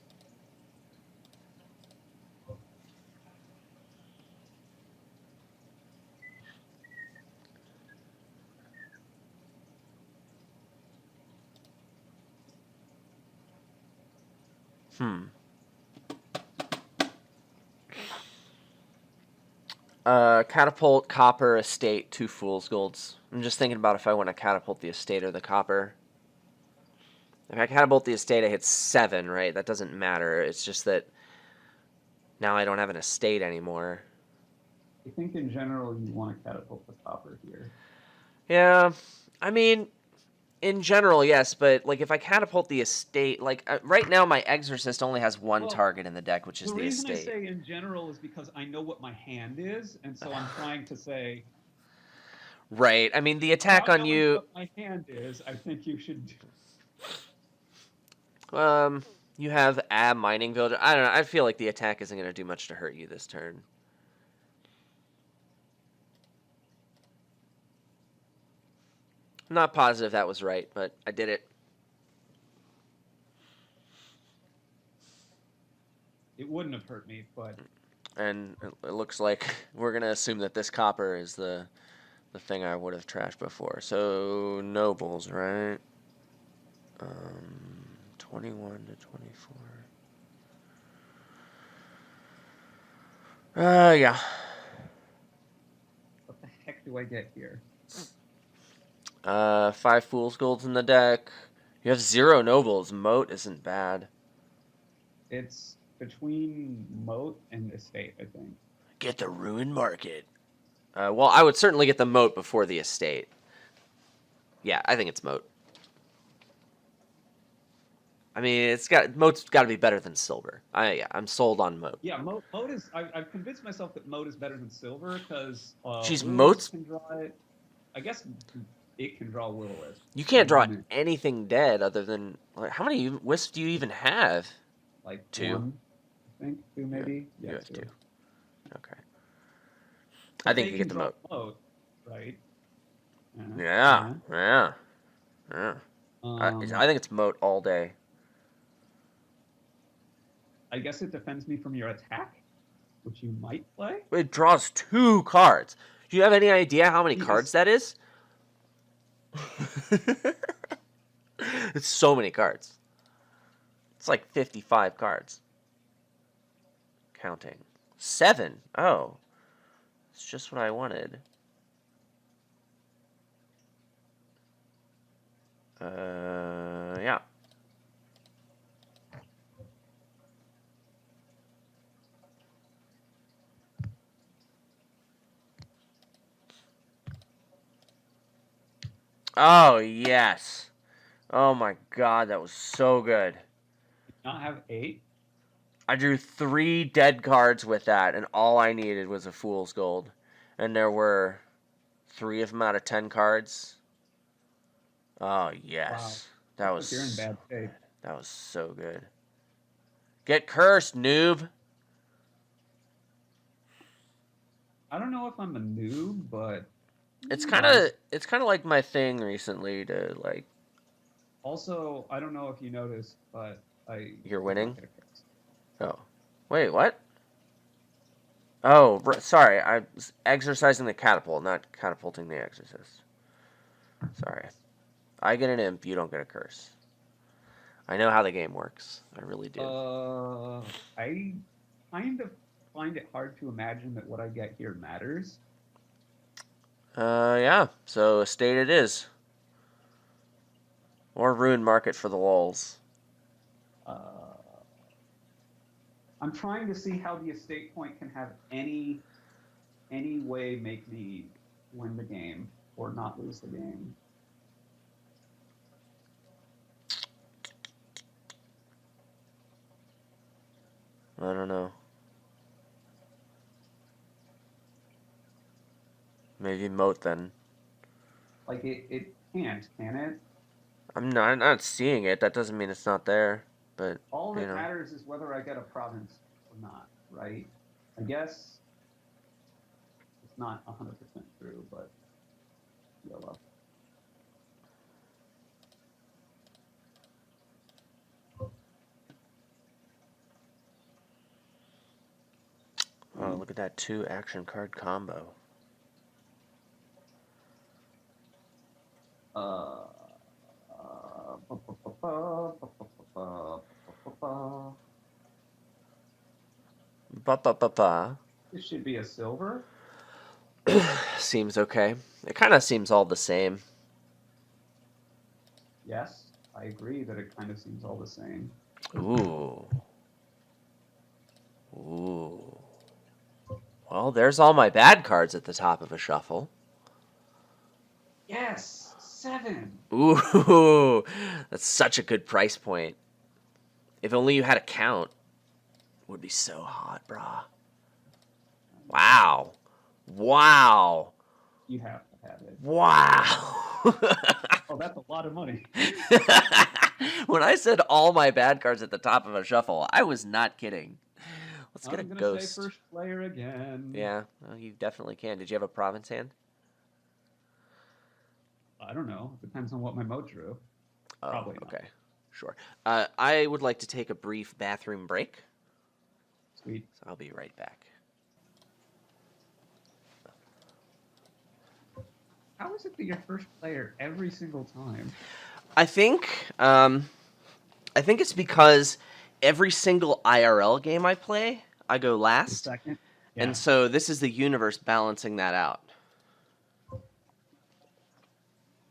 Catapult, copper, estate, 2 fool's golds. I'm just thinking about if I want to catapult the estate or the copper. If I catapult the estate, I hit 7, right? That doesn't matter. It's just that now I don't have an estate anymore. I think in general you want to catapult the copper here. Yeah, I mean, in general, yes, but like if I catapult the estate, like right now my Exorcist only has one Well, target in the deck, which is the the reason I estate. say in general is because I know what my hand is, and so I'm trying to say, Right. I mean, the attack without on knowing you, what my hand is, I think you should. you have a mining villager. I don't know. I feel like the attack isn't going to do much to hurt you this turn. I'm not positive that was right, but I did it. It wouldn't have hurt me, but And it looks like we're going to assume that this copper is the thing I would have trashed before. So, nobles, right? 21 to 24. Yeah. what the heck do I get here? 5 fool's golds in the deck. You have 0 nobles. Moat isn't bad. It's between Moat and Estate, I think. Get the ruined market. Well, I would certainly get the moat before the estate. Yeah, I think it's moat. I mean, moat's got to be better than silver. I'm sold on moat. Yeah, Moat is. I've convinced myself that Moat is better than Silver because Jeez, Runes moat's. can draw it. I guess it can draw Will-O-Wisp. You can't draw anything dead other than like, how many wisps do you even have? Like 2. 1, I think 2 maybe. You Yeah, have 2. Okay. But I think they you can get the draw moat. Moat, right? Yeah. I think it's moat all day. I guess it defends me from your attack, which you might play. It draws 2 cards. Do you have any idea how many cards that is? It's so many cards. It's like 55 cards. Counting. 7. Oh. It's just what I wanted. Yeah. Oh, yes. Oh my god, that was so good. Not have 8. I drew 3 dead cards with that, and all I needed was a fool's gold. And there were 3 of them out of 10 cards. Oh, yes. Wow. You're in bad shape. That was so good. Get cursed, noob. I don't know if I'm a noob, but it's kind of like my thing recently to like. Also, I don't know if you noticed, but You're winning. Oh, wait, what? Oh, sorry. I was exercising the catapult, not catapulting the Exorcist. Sorry. I get an imp, you don't get a curse. I know how the game works. I really do. I kind of find it hard to imagine that what I get here matters. Yeah. So estate it is. Or ruin market for the lulz. I'm trying to see how the estate point can have any way make me win the game or not lose the game. I don't know. Maybe moat then. Like it can't, can it? I'm not seeing it. That doesn't mean it's not there. But all that matters is whether I get a province or not, right? I guess It's not 100% true, but YOLO. Oh, look at that 2 action card combo. Uh, Ba-ba-ba-ba. This should be a silver. Seems okay. It kind of seems all the same. Yes, I agree that it kind of seems all the same. Ooh. Ooh. Well, there's all my bad cards at the top of a shuffle. Yes, 7. Ooh. That's such a good price point. If only you had a count. Would be so hot, brah. Wow. Wow. You have to have it. Wow. Oh, that's a lot of money. When I said all my bad cards at the top of a shuffle, I was not kidding. Let's get a I'm gonna ghost. say first player again. Yeah, well, you definitely can. Did you have a province hand? I don't know. Depends on what my Moat drew. Oh, Probably not. okay. Sure. I would like to take a brief bathroom break, Sweet. so I'll be right back. How is it that you're first player every single time? I think it's because every single IRL game I play, I go last, Second? Yeah. and so this is the universe balancing that out.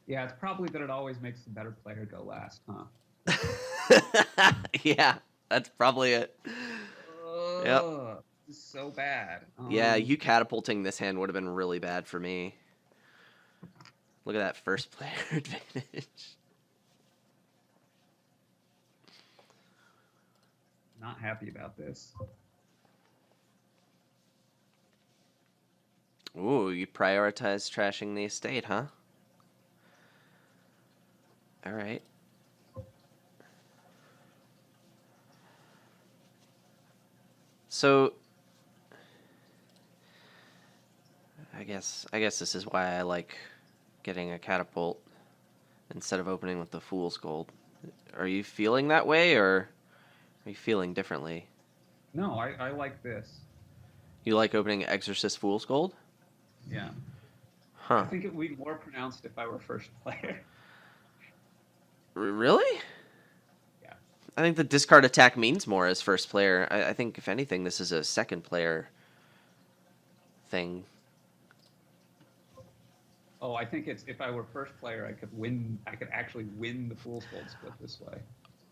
Yeah, it's probably that it always makes the better player go last, huh? Yeah, that's probably it. Yep. Ugh, this is so bad. Yeah, you catapulting this hand would have been really bad for me. Look at that first player advantage. Not happy about this. Ooh, you prioritize trashing the estate, huh? All right. So I guess this is why I like getting a catapult instead of opening with the fool's gold. Are you feeling that way, or are you feeling differently? No, I like this. You like opening Exorcist fool's gold? Yeah. I Huh. think it would be more pronounced if I were first player. Really? Yeah. I think the discard attack means more as first player. I think, if anything, this is a second player thing. Oh, I think it's if I were first player, I could win. I could actually win the Fool's Gold split this way.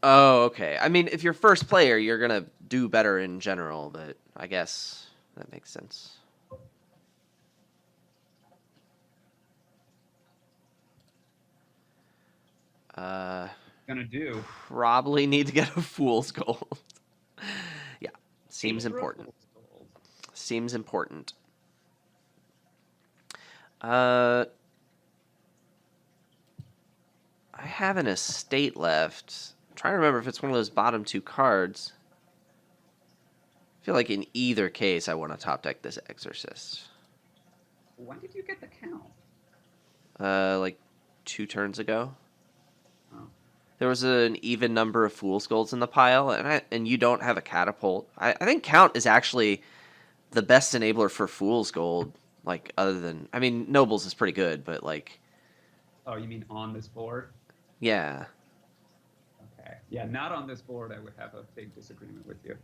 Oh, okay. I mean, if you're first player, you're going to do better in general, but I guess that makes sense. Gonna do. Probably need to get a fool's gold. Yeah, seems Eight for a important. Fool's Gold. Seems important. I have an estate left. I'm trying to remember if it's one of those bottom 2 cards. I feel like in either case, I want to top deck this Exorcist. When did you get the count? Like 2 turns ago. Oh. There was an even number of Fool's Golds in the pile, and you don't have a Catapult. I think Count is actually the best enabler for Fool's Gold. Like, other than... I mean, Nobles is pretty good, but, like... Oh, you mean on this board? Yeah. Okay. Yeah, not on this board. I would have a big disagreement with you.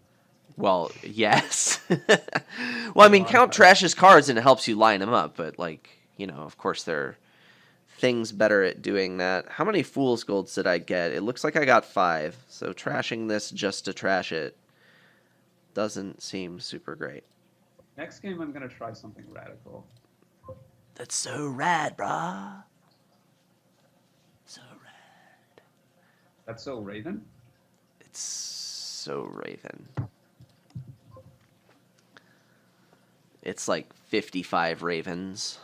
Well, yes. Well, I mean, Count trashes cards and it helps you line them up, but, like, you know, of course there are things better at doing that. How many Fool's Golds did I get? It looks like I got 5, so trashing this just to trash it doesn't seem super great. Next game, I'm gonna try something radical. That's so rad, brah. So rad. That's so Raven. It's so Raven. It's like 55 Ravens.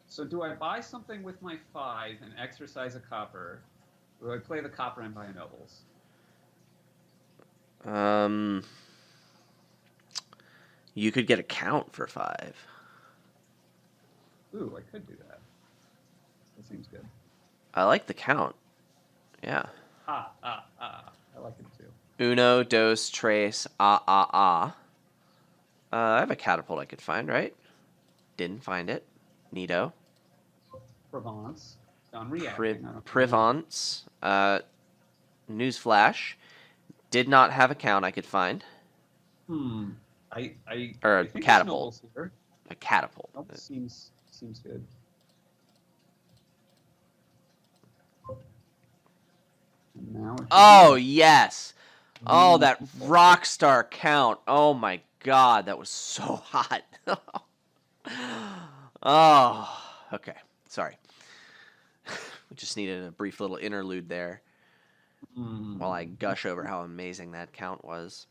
So do I buy something with my 5 and exercise a copper? Or do I play the copper and buy a Nobles? You could get a count for 5. Ooh, I could do that. That seems good. I like the count. Yeah. I like it too. Uno, dos, tres, I have a catapult I could find, right? Didn't find it. Neato. Provence. Done reacting. I don't know. Privance. Newsflash. Did not have a count I could find. Hmm. I Or a think it's catapult. nobles here. A catapult. Nope, seems good. Now Oh, yes. Oh, that rockstar count. Oh, my God. That was so hot. Oh, okay. Sorry. We just needed a brief little interlude there while I gush over how amazing that count was.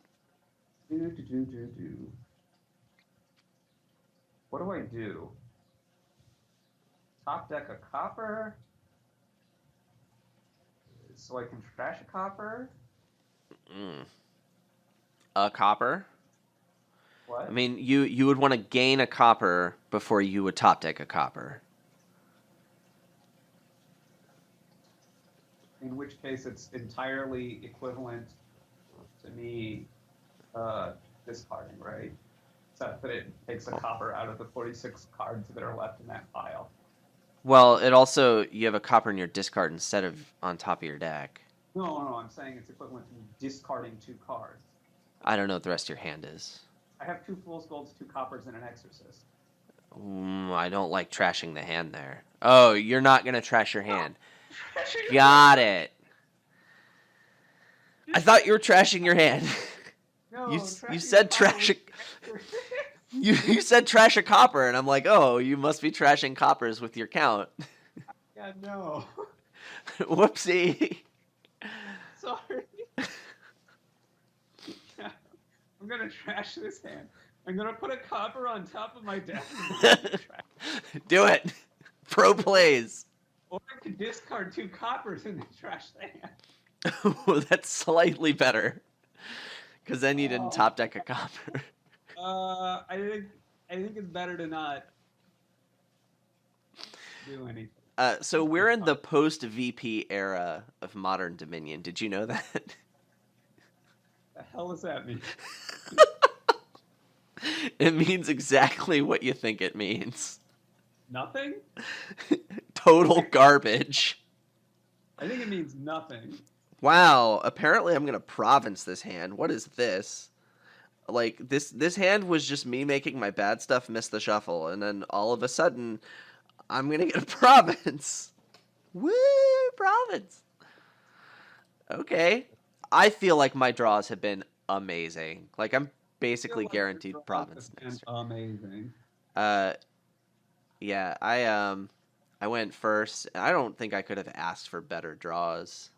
What do I do? Top deck a copper so I can trash a copper? A copper? What? I mean, you would want to gain a copper before you would top deck a copper. In which case it's entirely equivalent to me discarding, right? Except that it takes a copper out of the 46 cards that are left in that pile. Well, it also, you have a copper in your discard instead of on top of your deck. No, I'm saying it's equivalent to me discarding 2 cards. I don't know what the rest of your hand is. I have 2 fool's golds, 2 coppers, and an exorcist. I don't like trashing the hand there. Oh, you're not going to trash your hand. Got it. I thought you were trashing your hand. No, you said trash a... you said trash a copper, and I'm like, oh, you must be trashing coppers with your count. Yeah, no. Whoopsie. Sorry. Yeah, I'm gonna trash this hand. I'm gonna put a copper on top of my deck. Do it. Pro plays. Or I could discard 2 coppers and then trash the hand. That's slightly better. Because then you didn't top deck a copper. I think it's better to not do anything. So we're in the post-VP era of Modern Dominion. Did you know that? The hell does that mean? It means exactly what you think it means. Nothing? Total garbage. I think it means nothing. Wow, apparently I'm going to province this hand. What is this? Like, this hand was just me making my bad stuff miss the shuffle, and then all of a sudden, I'm going to get a province. Woo, province. Okay. I feel like my draws have been amazing. Like, I'm basically guaranteed province next turn. Amazing. Yeah, I went first. I don't think I could have asked for better draws.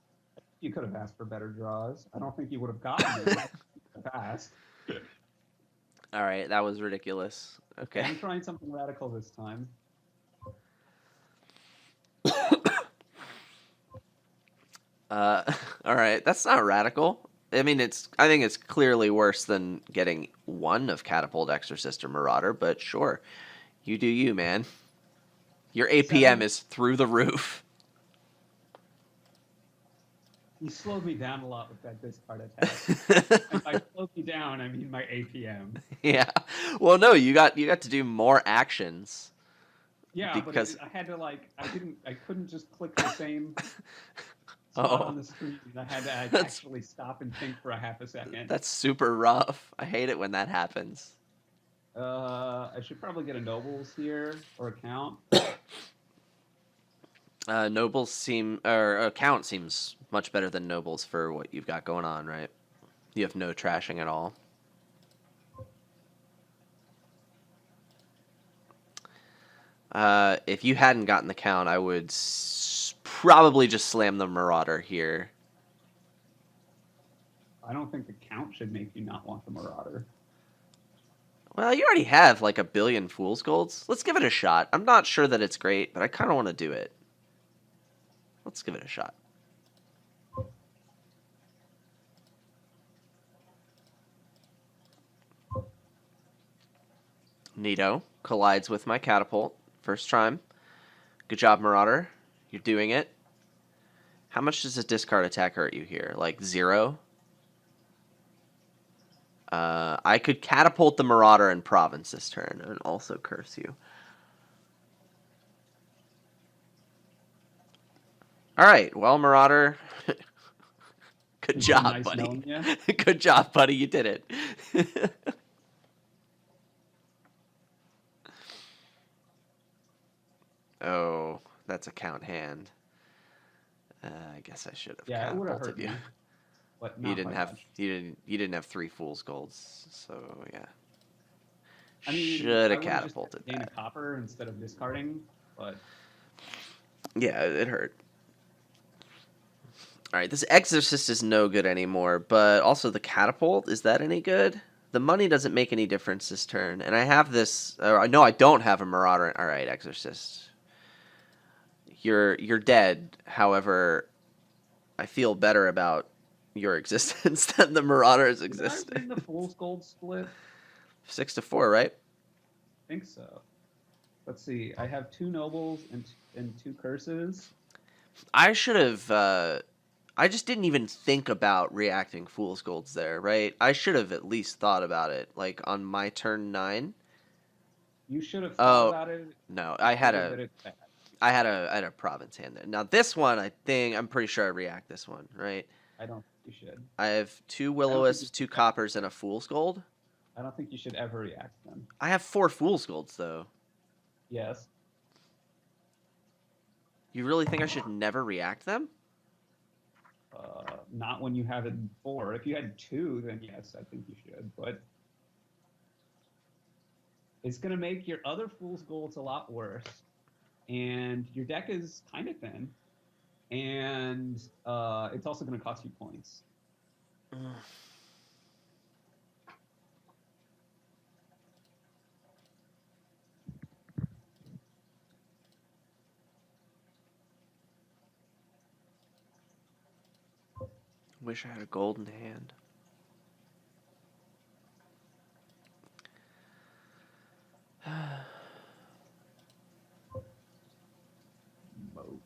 You could have asked for better draws. I don't think you would have gotten them fast. All right, that was ridiculous. Okay. I'm trying something radical this time. All right, that's not radical. I mean, I think it's clearly worse than getting 1 of Catapult, Exorcist, or Marauder, but sure. You do you, man. Your APM is through the roof. You slowed me down a lot with that discard attack. If I slowed me down, I mean my APM. Yeah. Well, no, you got to do more actions. Yeah, because I had to I couldn't just click the same spot on the screen. I had to actually stop and think for a half a second. That's super rough. I hate it when that happens. I should probably get a nobles here or a count. Nobles a count seems much better than nobles for what you've got going on, right? You have no trashing at all. If you hadn't gotten the count, I would probably just slam the Marauder here. I don't think the count should make you not want the Marauder. Well, you already have like 1 billion Fool's Golds. Let's give it a shot. I'm not sure that it's great, but I kind of want to do it. Let's give it a shot. Neato collides with my catapult. First time. Good job, Marauder. You're doing it. How much does a discard attack hurt you here? Like 0? I could catapult the Marauder in Province this turn and also curse you. Alright, well, Marauder, good It's been job, nice buddy. knowing you. Good job, buddy, you did it. Oh, that's a count hand. I guess I should have Yeah, it would have hurt catapulted you. me, but You not didn't by have much. you didn't have 3 fool's golds, so yeah. I mean, Should I have would have just catapulted gained a that. copper instead of discarding, but Yeah, it hurt. Alright, this Exorcist is no good anymore, but also the Catapult, is that any good? The money doesn't make any difference this turn, and I have this... no, I don't have a Marauder. Alright, Exorcist. You're dead, however, I feel better about your existence than the Marauder's did I existence. win the Fool's Gold split? 6-4, right? I think so. Let's see. I have 2 nobles and 2 curses. I should have... I just didn't even think about reacting Fool's Golds there, right? I should have at least thought about it, like, on my turn 9. You should have thought Oh, about it. no, I had That it's bad. I had a province hand there. Now this one, I'm pretty sure I react this one, right? I don't think you should. I have 2 I don't think Will-O-Wisps, you 2 should. Coppers, and a Fool's Gold. I don't think you should ever react them. I have 4 Fool's Golds, though. Yes. You really think I should never react them? Not when you have it 4. If you had 2, then yes, I think you should. But it's going to make your other Fool's Golds a lot worse. And your deck is kind of thin. And it's also going to cost you points. Wish I had a golden hand. Moat.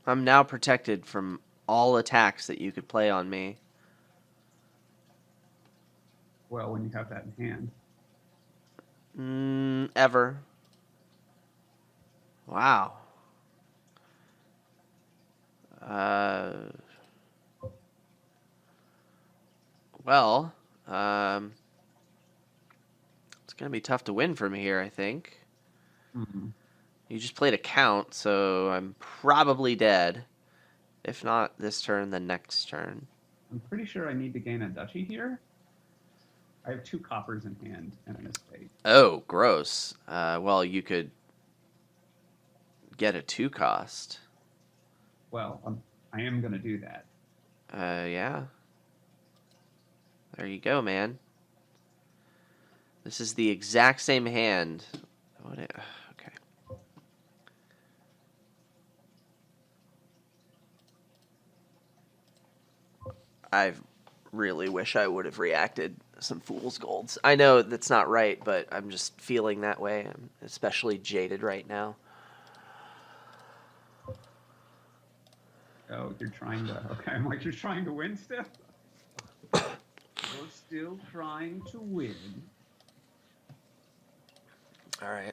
I'm now protected from all attacks that you could play on me. Well, when you have that in hand. Ever. Wow. Well, it's going to be tough to win from here, I think. Mm-hmm. You just played a count, so I'm probably dead. If not this turn, the next turn. I'm pretty sure I need to gain a duchy here. I have 2 coppers in hand and an estate. Oh, gross. Well, you could get a 2 cost. Well, I am going to do that. Yeah. There you go, man. This is the exact same hand. Okay. I really wish I would have reacted some Fool's Golds. I know that's not right, but I'm just feeling that way. I'm especially jaded right now. Oh, you're trying to... Okay, I'm like, you're trying to win still? You're still trying to win. All right.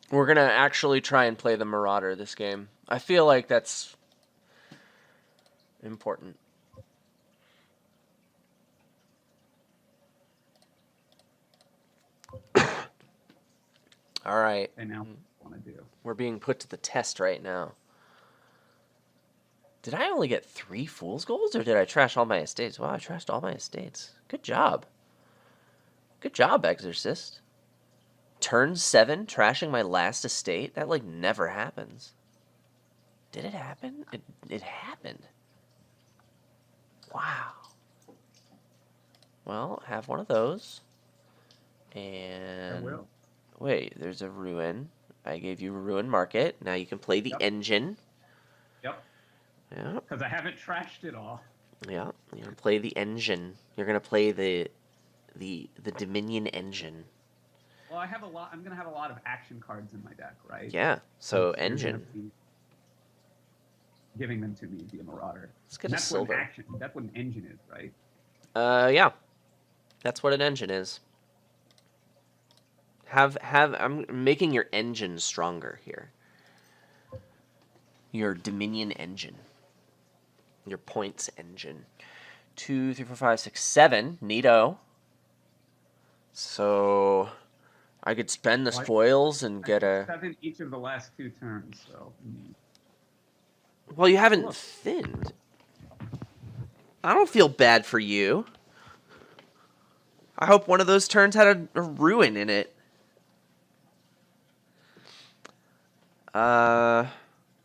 We're going to actually try and play the Marauder this game. I feel like that's important. All right. Okay, now what do I want to do? We're being put to the test right now. Did I only get 3 Fool's Golds, or did I trash all my estates? Wow, I trashed all my estates. Good job. Good job, Exorcist. Turn 7, trashing my last estate? That, like, never happens. Did it happen? It happened. Wow. Well, have one of those. I And will. wait, there's a ruin. I gave you a ruin market. Now you can play the Yep. engine. Yep. Yeah. Because I haven't trashed it all. Yeah. You're gonna play the engine. You're gonna play the Dominion engine. Well, I have a lot. I'm going to have a lot of action cards in my deck, right? Yeah. So You're going to engine. be giving them to me via Marauder, Let's get and a that's what an silver. action. That's what an engine is, right? Yeah. That's what an engine is. Have I'm making your engine stronger here. Your Dominion engine. Your points engine. 2, 3, 4, 5, 6, 7. Neato. So I could spend the Well, spoils and I get took a. 7 each of the last 2 turns, so. Well, you Oh, haven't look. thinned. I don't feel bad for you. I hope one of those turns had a ruin in it.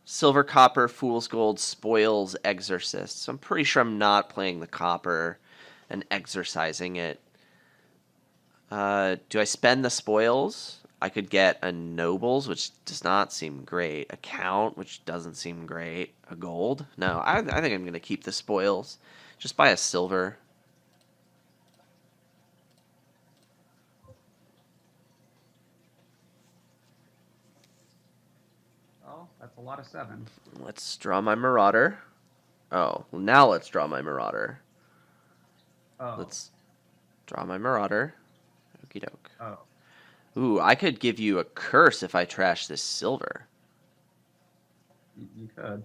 Silver, copper, fool's gold, spoils, exorcist. So I'm pretty sure I'm not playing the copper and exorcising it. Do I spend the spoils? I could get a nobles, which does not seem great. A count, which doesn't seem great. A gold? No, I think I'm going to keep the spoils. Just buy a silver. Oh, that's a lot of 7. Let's draw my Marauder. Oh, well, now let's draw my Marauder. Oh, Let's draw my Marauder. Okie doke. oh. Ooh, I could give you a curse if I trash this silver. You could.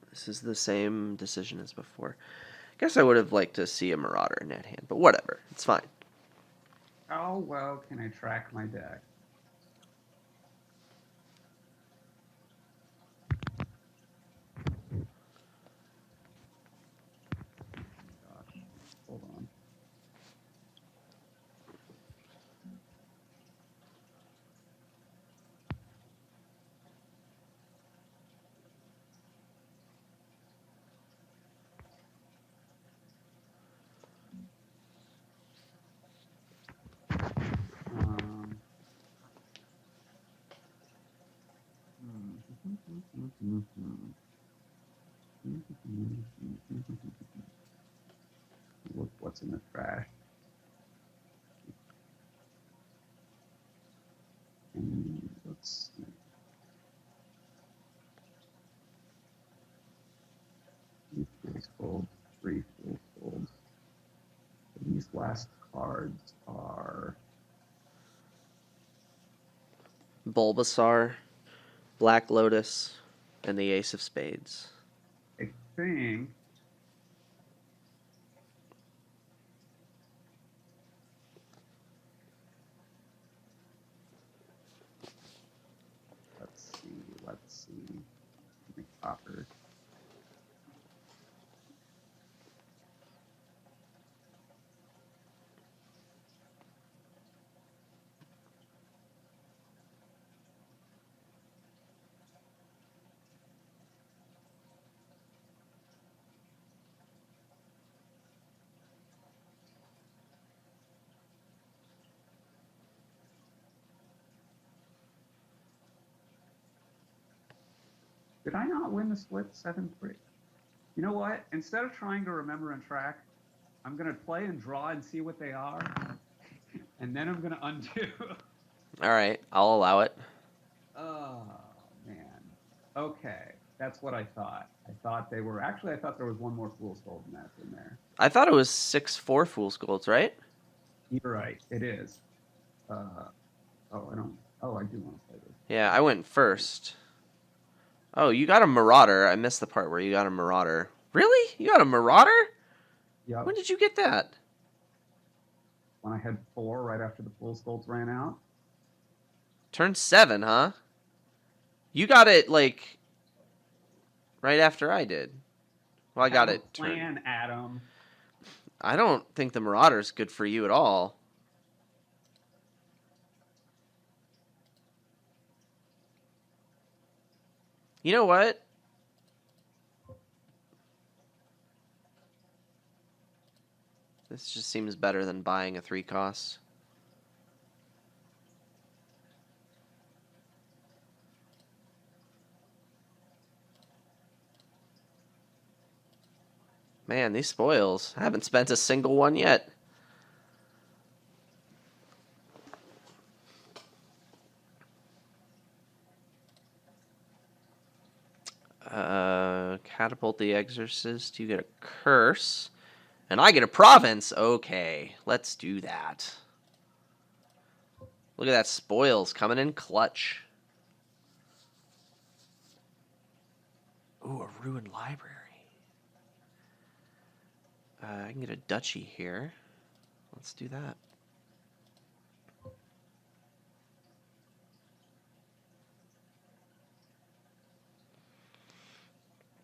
This is the same decision as before. Guess I would have liked to see a Marauder in that hand, but whatever. It's fine. How well can I track my deck? Gosh, hold on. Um, Look what's in the trash. And let's see. Fool's gold, 3 fool's gold. These last cards are. Bulbasaur, Black Lotus, and the Ace of Spades. I think. Let's see. Let's see. The copper. Did I not win the split 7-3? You know what? Instead of trying to remember and track, I'm going to play and draw and see what they are. And then I'm going to undo. All right, I'll allow it. Oh, man. Okay. That's what I thought. I thought they were. Actually, I thought there was one more Fool's Gold match in there. I thought it was 6-4 Fool's Golds, right? You're right. It is. Oh, I don't. Oh, I do want to play this. Yeah, I went first. Oh, you got a Marauder. I missed the part where you got a Marauder. Really? You got a Marauder? Yeah. When did you get that? When I had 4 right after the Fool's Golds ran out. Turn 7, huh? You got it, like, right after I did. Well, I got Have a it turned. plan, Adam. I don't think the Marauder's good for you at all. You know what? This just seems better than buying a 3 cost. Man, these spoils. I haven't spent a single one yet. Catapult the Exorcist. You get a curse. And I get a province. Okay, let's do that. Look at that spoils coming in clutch. Ooh, a ruined library. I can get a duchy here. Let's do that.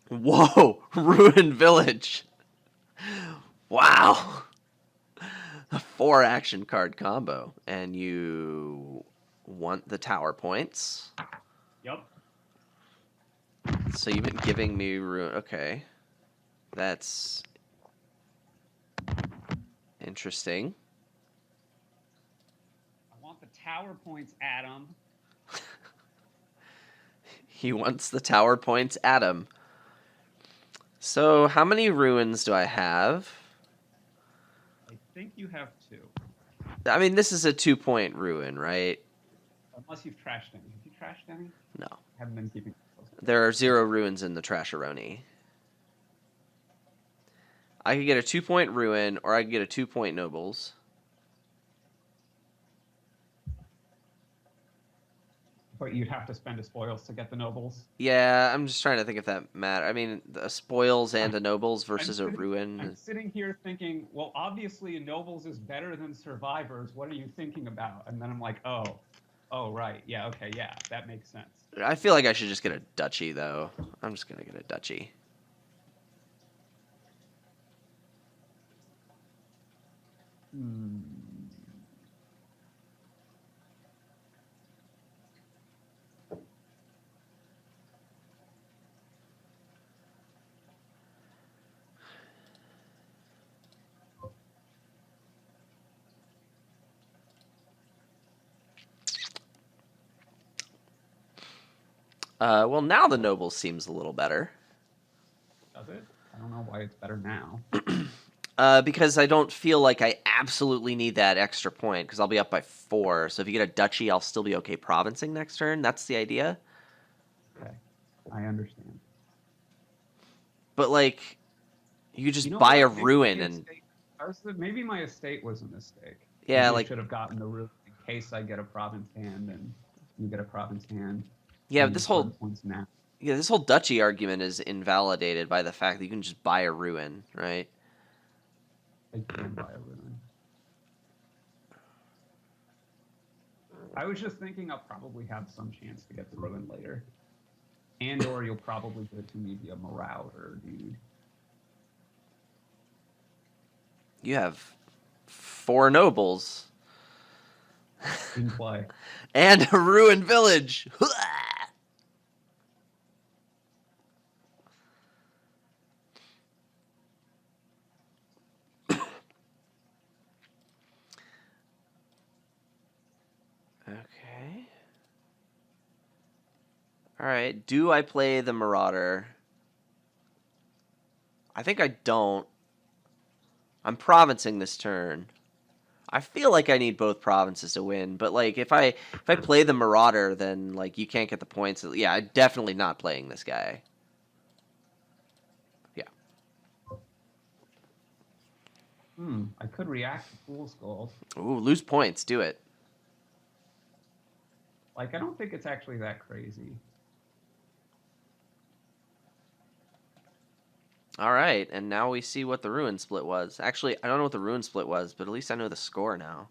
Whoa! Ruined village. Wow. A 4 action card combo. And you want the tower points. Yep. So you've been giving me ruin. Okay. That's interesting. I want the tower points, Adam. He wants the tower points, Adam. So how many ruins do I have? I think you have 2. I mean, this is a 2-point ruin, right? Unless you've trashed any. Have you trashed any? No. I haven't been keeping. There are 0 ruins in the Trasharoni. I could get a 2-point ruin, or I could get a 2-point nobles. But you'd have to spend a spoils to get the nobles. Yeah, I'm just trying to think if that matters. I mean, the spoils and a nobles versus a ruin. I'm sitting here thinking, well, obviously nobles is better than survivors. What are you thinking about? And then I'm like, oh, right. Yeah, okay, yeah, that makes sense. I feel like I should just get a duchy, though. I'm just going to get a duchy. Well, now the nobles seems a little better. Does it? I don't know why it's better now. Because I don't feel like I absolutely need that extra point, because I'll be up by 4. So if you get a duchy, I'll still be okay provincing next turn. That's the idea. Okay, I understand. But, like, you could just buy a ruin and... Maybe my estate was a mistake. Yeah, maybe like... I should have gotten the ruin in case I get a province hand and you get a province hand. Yeah, this whole... points now. Yeah, this whole duchy argument is invalidated by the fact that you can just buy a ruin, right? I can buy a ruin. I was just thinking I'll probably have some chance to get the ruin later. And or you'll probably give it to me via Marauder, dude. You have 4 nobles. In play. And a ruined village. Okay. All right. Do I play the Marauder? I think I don't. I'm provincing this turn. I feel like I need both provinces to win, but like if I play the Marauder, then like you can't get the points. Yeah, I'm definitely not playing this guy. Yeah. I could react to Fool's Gold. Ooh, lose points. Do it. Like, I don't think it's actually that crazy. All right, and now we see what the ruin split was. Actually, I don't know what the ruin split was, but at least I know the score now.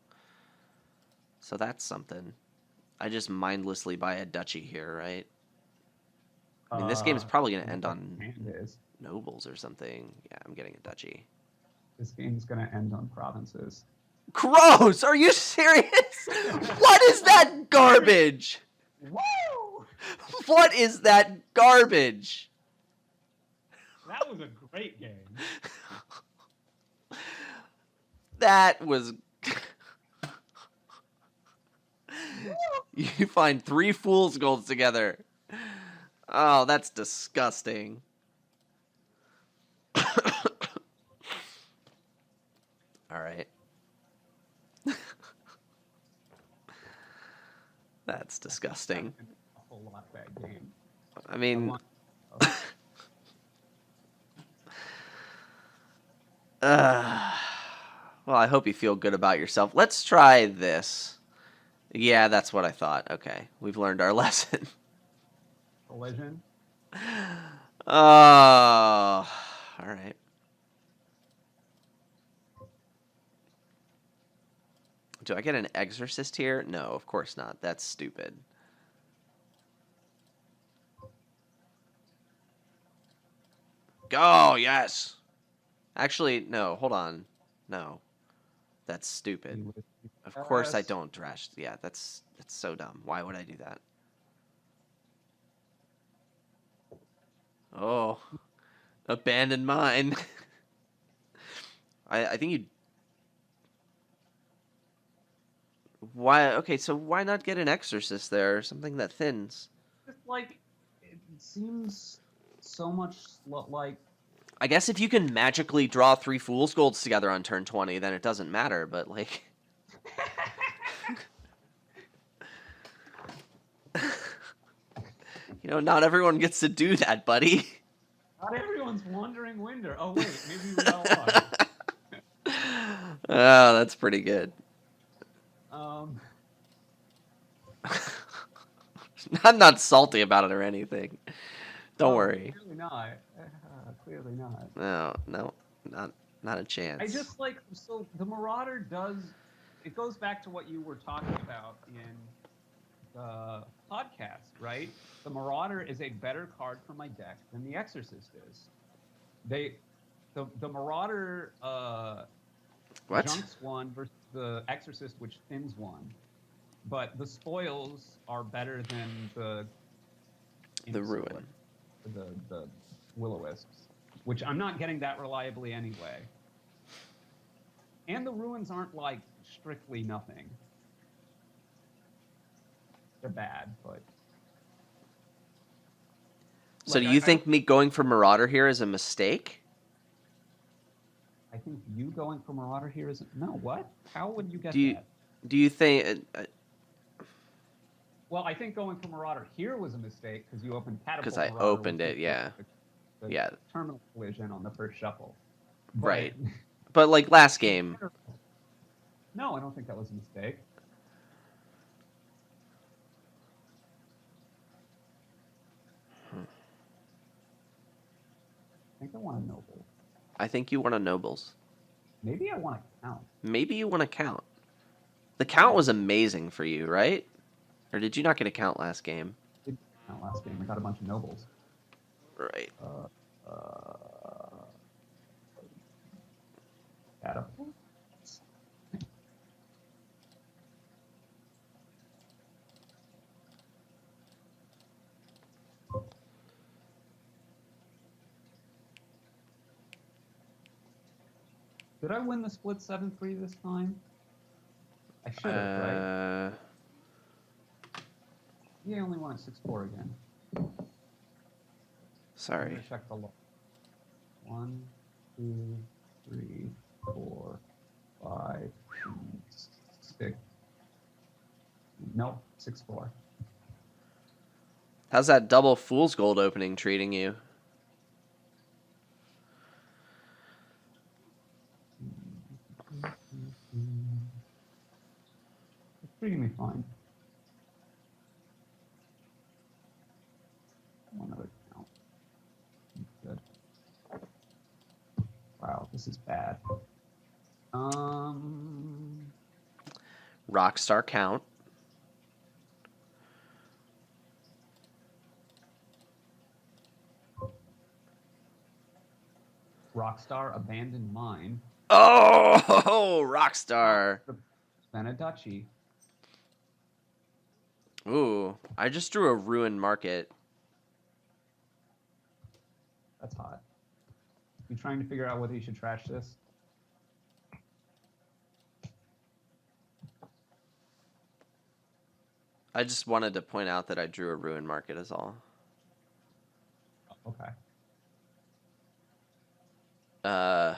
So that's something. I just mindlessly buy a duchy here, right? I mean, this game is probably going to end on... Hand is. nobles or something. Yeah, I'm getting a duchy. This game's gonna end on provinces. Gross! Are you serious? What is that garbage? Woo! What is that garbage? That was a great game. That was... You find 3 fool's golds together. Oh, that's disgusting. All right. That's disgusting. A whole lot bad game. I mean... well, I hope you feel good about yourself. Let's try this. Yeah, that's what I thought. Okay, we've learned our lesson. Collision. Oh, all right. Do I get an Exorcist here? No, of course not. That's stupid. Go, yes. Actually, no, hold on. No. That's stupid. Of course I don't trash. Yeah, that's so dumb. Why would I do that? Oh, abandoned mine. I think you... Why? Okay, so why not get an Exorcist there? Something that thins. Just like, it seems so much like... I guess if you can magically draw 3 Fool's Golds together on turn 20, then it doesn't matter, but like... You know, not everyone gets to do that, buddy. Not everyone's Wandering Winder. Oh, wait, maybe we all are. Oh, that's pretty good. I'm not salty about it or anything. Don't worry. Clearly not. Clearly not. No, not a chance. I just like, so the Marauder does, it goes back to what you were talking about in the podcast, right? The Marauder is a better card for my deck than the Exorcist is. The Marauder junks one versus the Exorcist, which thins one. But the spoils are better than the ruin. The Will-O-Wisps, which I'm not getting that reliably anyway. And the ruins aren't like strictly nothing. They're bad, but... So do you think me going for Marauder here is a mistake? I think you going for Marauder here is... No, what? How would you get that? Do you think... Well, I think going for Marauder here was a mistake because you opened Catapult. Because I Marauder, opened it, yeah. The terminal collision on the first shuffle. Right. But like last game... No, I don't think that was a mistake. I think I want a noble. I think you want a nobles. Maybe I want a count. Maybe you want a count. The count was amazing for you, right? Or did you not get a count last game? I did count last game. I got a bunch of nobles. Right. Catapult? Did I win the split 7-3 this time? I should have, right? Yeah, I only won at 6-4 again. Sorry. Check the log. 1, 2, 3, 4, 5, 6. Nope, 6-4. How's that double Fool's Gold opening treating you? It's treating me fine. One other count. Good. Wow, this is bad. Rockstar count. Rockstar Abandoned Mine. Oh, Rockstar. Then a duchy. Ooh, I just drew a ruined market. That's hot. You trying to figure out whether you should trash this? I just wanted to point out that I drew a ruined market is all. Okay. Uh,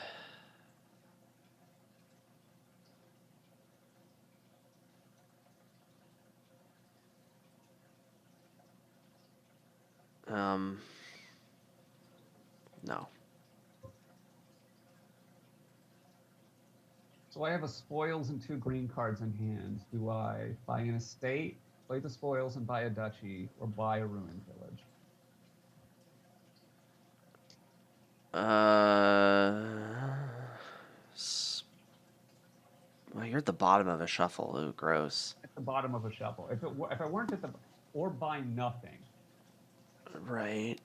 no. So I have a spoils and 2 green cards in hand. Do I buy an estate, play the spoils, and buy a duchy, or buy a ruined village? Well, you're at the bottom of a shuffle. Ooh, gross. At the bottom of a shuffle. If I weren't at the or buy nothing. Right.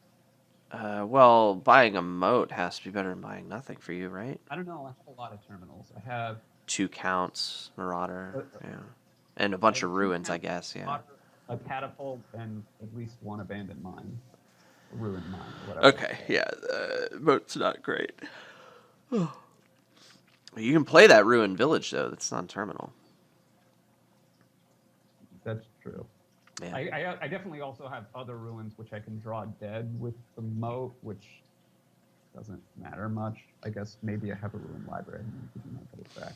Well, buying a moat has to be better than buying nothing for you, right? I don't know. I have a lot of terminals. I have 2 counts, Marauder, uh, yeah, and a I bunch have of 2 ruins, I counts, guess, yeah. a catapult, and at least 1 abandoned mine, a ruined mine, or whatever. Okay, yeah, moat's not great. You can play that ruined village though. That's non-terminal. That's true. Yeah. I definitely also have other ruins which I can draw dead with the moat, which doesn't matter much. I guess maybe I have a ruined library. You can make it back.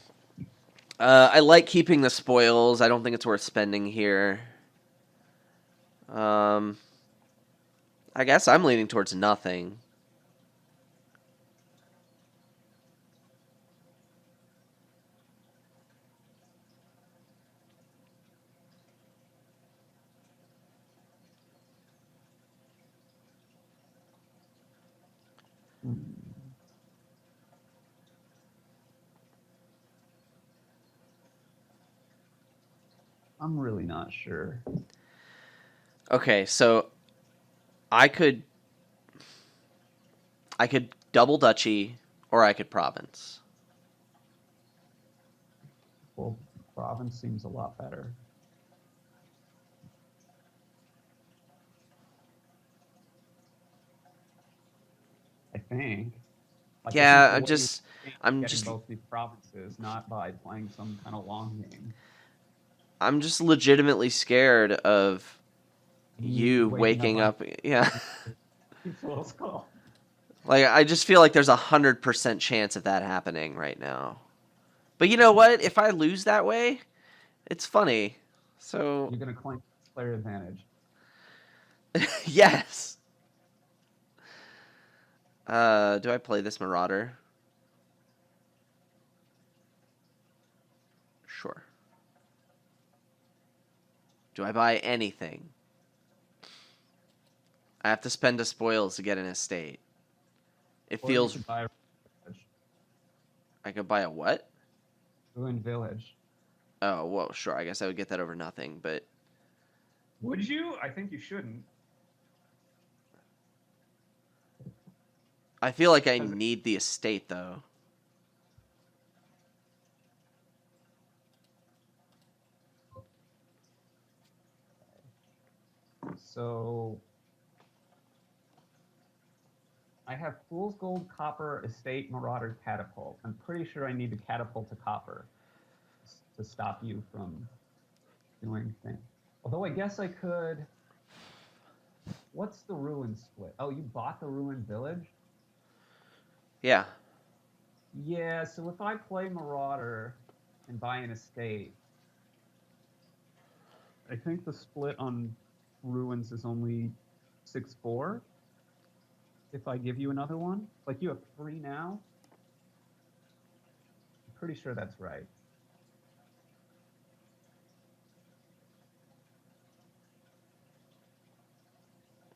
I like keeping the spoils. I don't think it's worth spending here. I guess I'm leaning towards nothing. I'm really not sure. Okay, so I could double duchy or I could province. Well, province seems a lot better. I think. Like, Yeah, the way you I'm getting just both these provinces, not by playing some kind of long game. I'm just legitimately scared of you waking up. Yeah. It's a little skull. Like, I just feel like there's 100% chance of that happening right now. But you know what? If I lose that way, it's funny. So You're gonna claim player advantage. yes. Do I play this Marauder? Sure. Do I buy anything? I have to spend a spoils to get an estate. It Or you feels. could buy a village. I could buy a what? Ruined village. Oh, well, sure. I guess I would get that over nothing, but Would you? I think you shouldn't. I feel like I need the estate, though. So I have Fool's Gold, Copper, Estate, Marauder, Catapult. I'm pretty sure I need to catapult to Copper to stop you from doing things. Although I guess I could. What's the ruin split? Oh, you bought the ruined village? Yeah. Yeah, so if I play Marauder and buy an estate, I think the split on ruins is only 6-4. If I give you another one, like you have 3 now. I'm pretty sure that's right.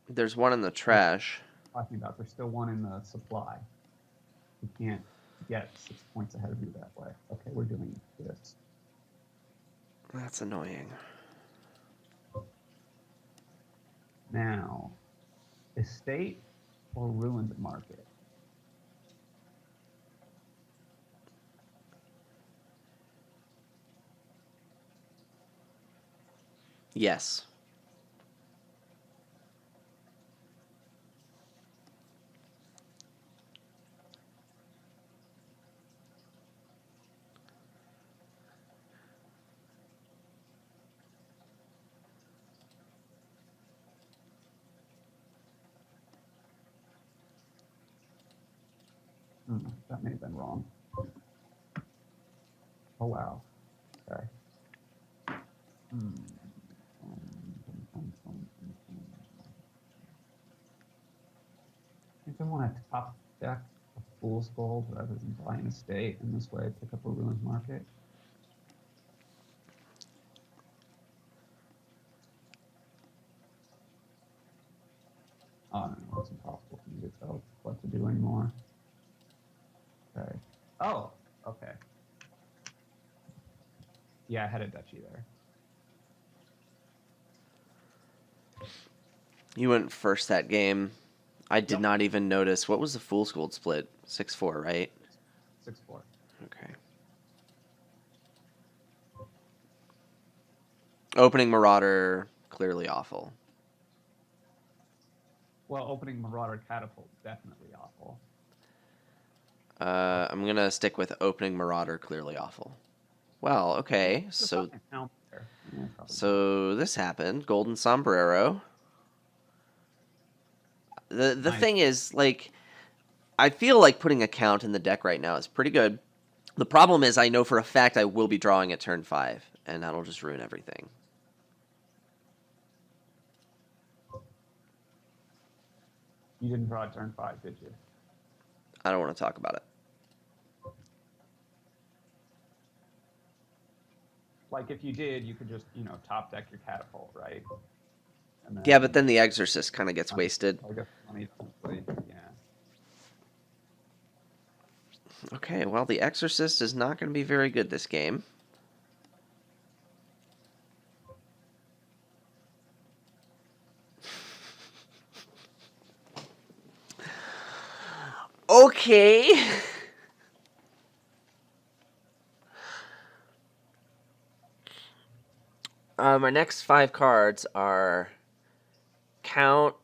There's one in the trash. Talking about there's still 1 in the supply. You can't get 6 points ahead of you that way. Okay, we're doing this. That's annoying. Now, estate or ruined market? Yes. That may have been wrong. Oh, wow. Okay. I think I want to top deck a Fool's Gold rather than buy an estate, and this way I pick up a ruined market. Oh, no, it's impossible for me to tell what to do anymore. Okay. Oh, okay. Yeah, I had a duchy there. You went first that game. I did Yep. not even notice. What was the Fool's Gold split? 6-4, right? 6-4. Okay. Opening Marauder, clearly awful. Well, opening Marauder Catapult, definitely awful. I'm going to stick with opening Marauder, clearly awful. Well, okay, so this happened. Golden Sombrero. The Nice. thing is, like, I feel like putting a count in the deck right now is pretty good. The problem is I know for a fact I will be drawing at turn 5, and that'll just ruin everything. You didn't draw at turn 5, did you? I don't want to talk about it. Like, if you did, you could just, top deck your Catapult, right? And then, yeah, but then the Exorcist kind of gets wasted. I guess money, yeah. Okay, well, the Exorcist is not going to be very good this game. Okay. My next 5 cards are Count,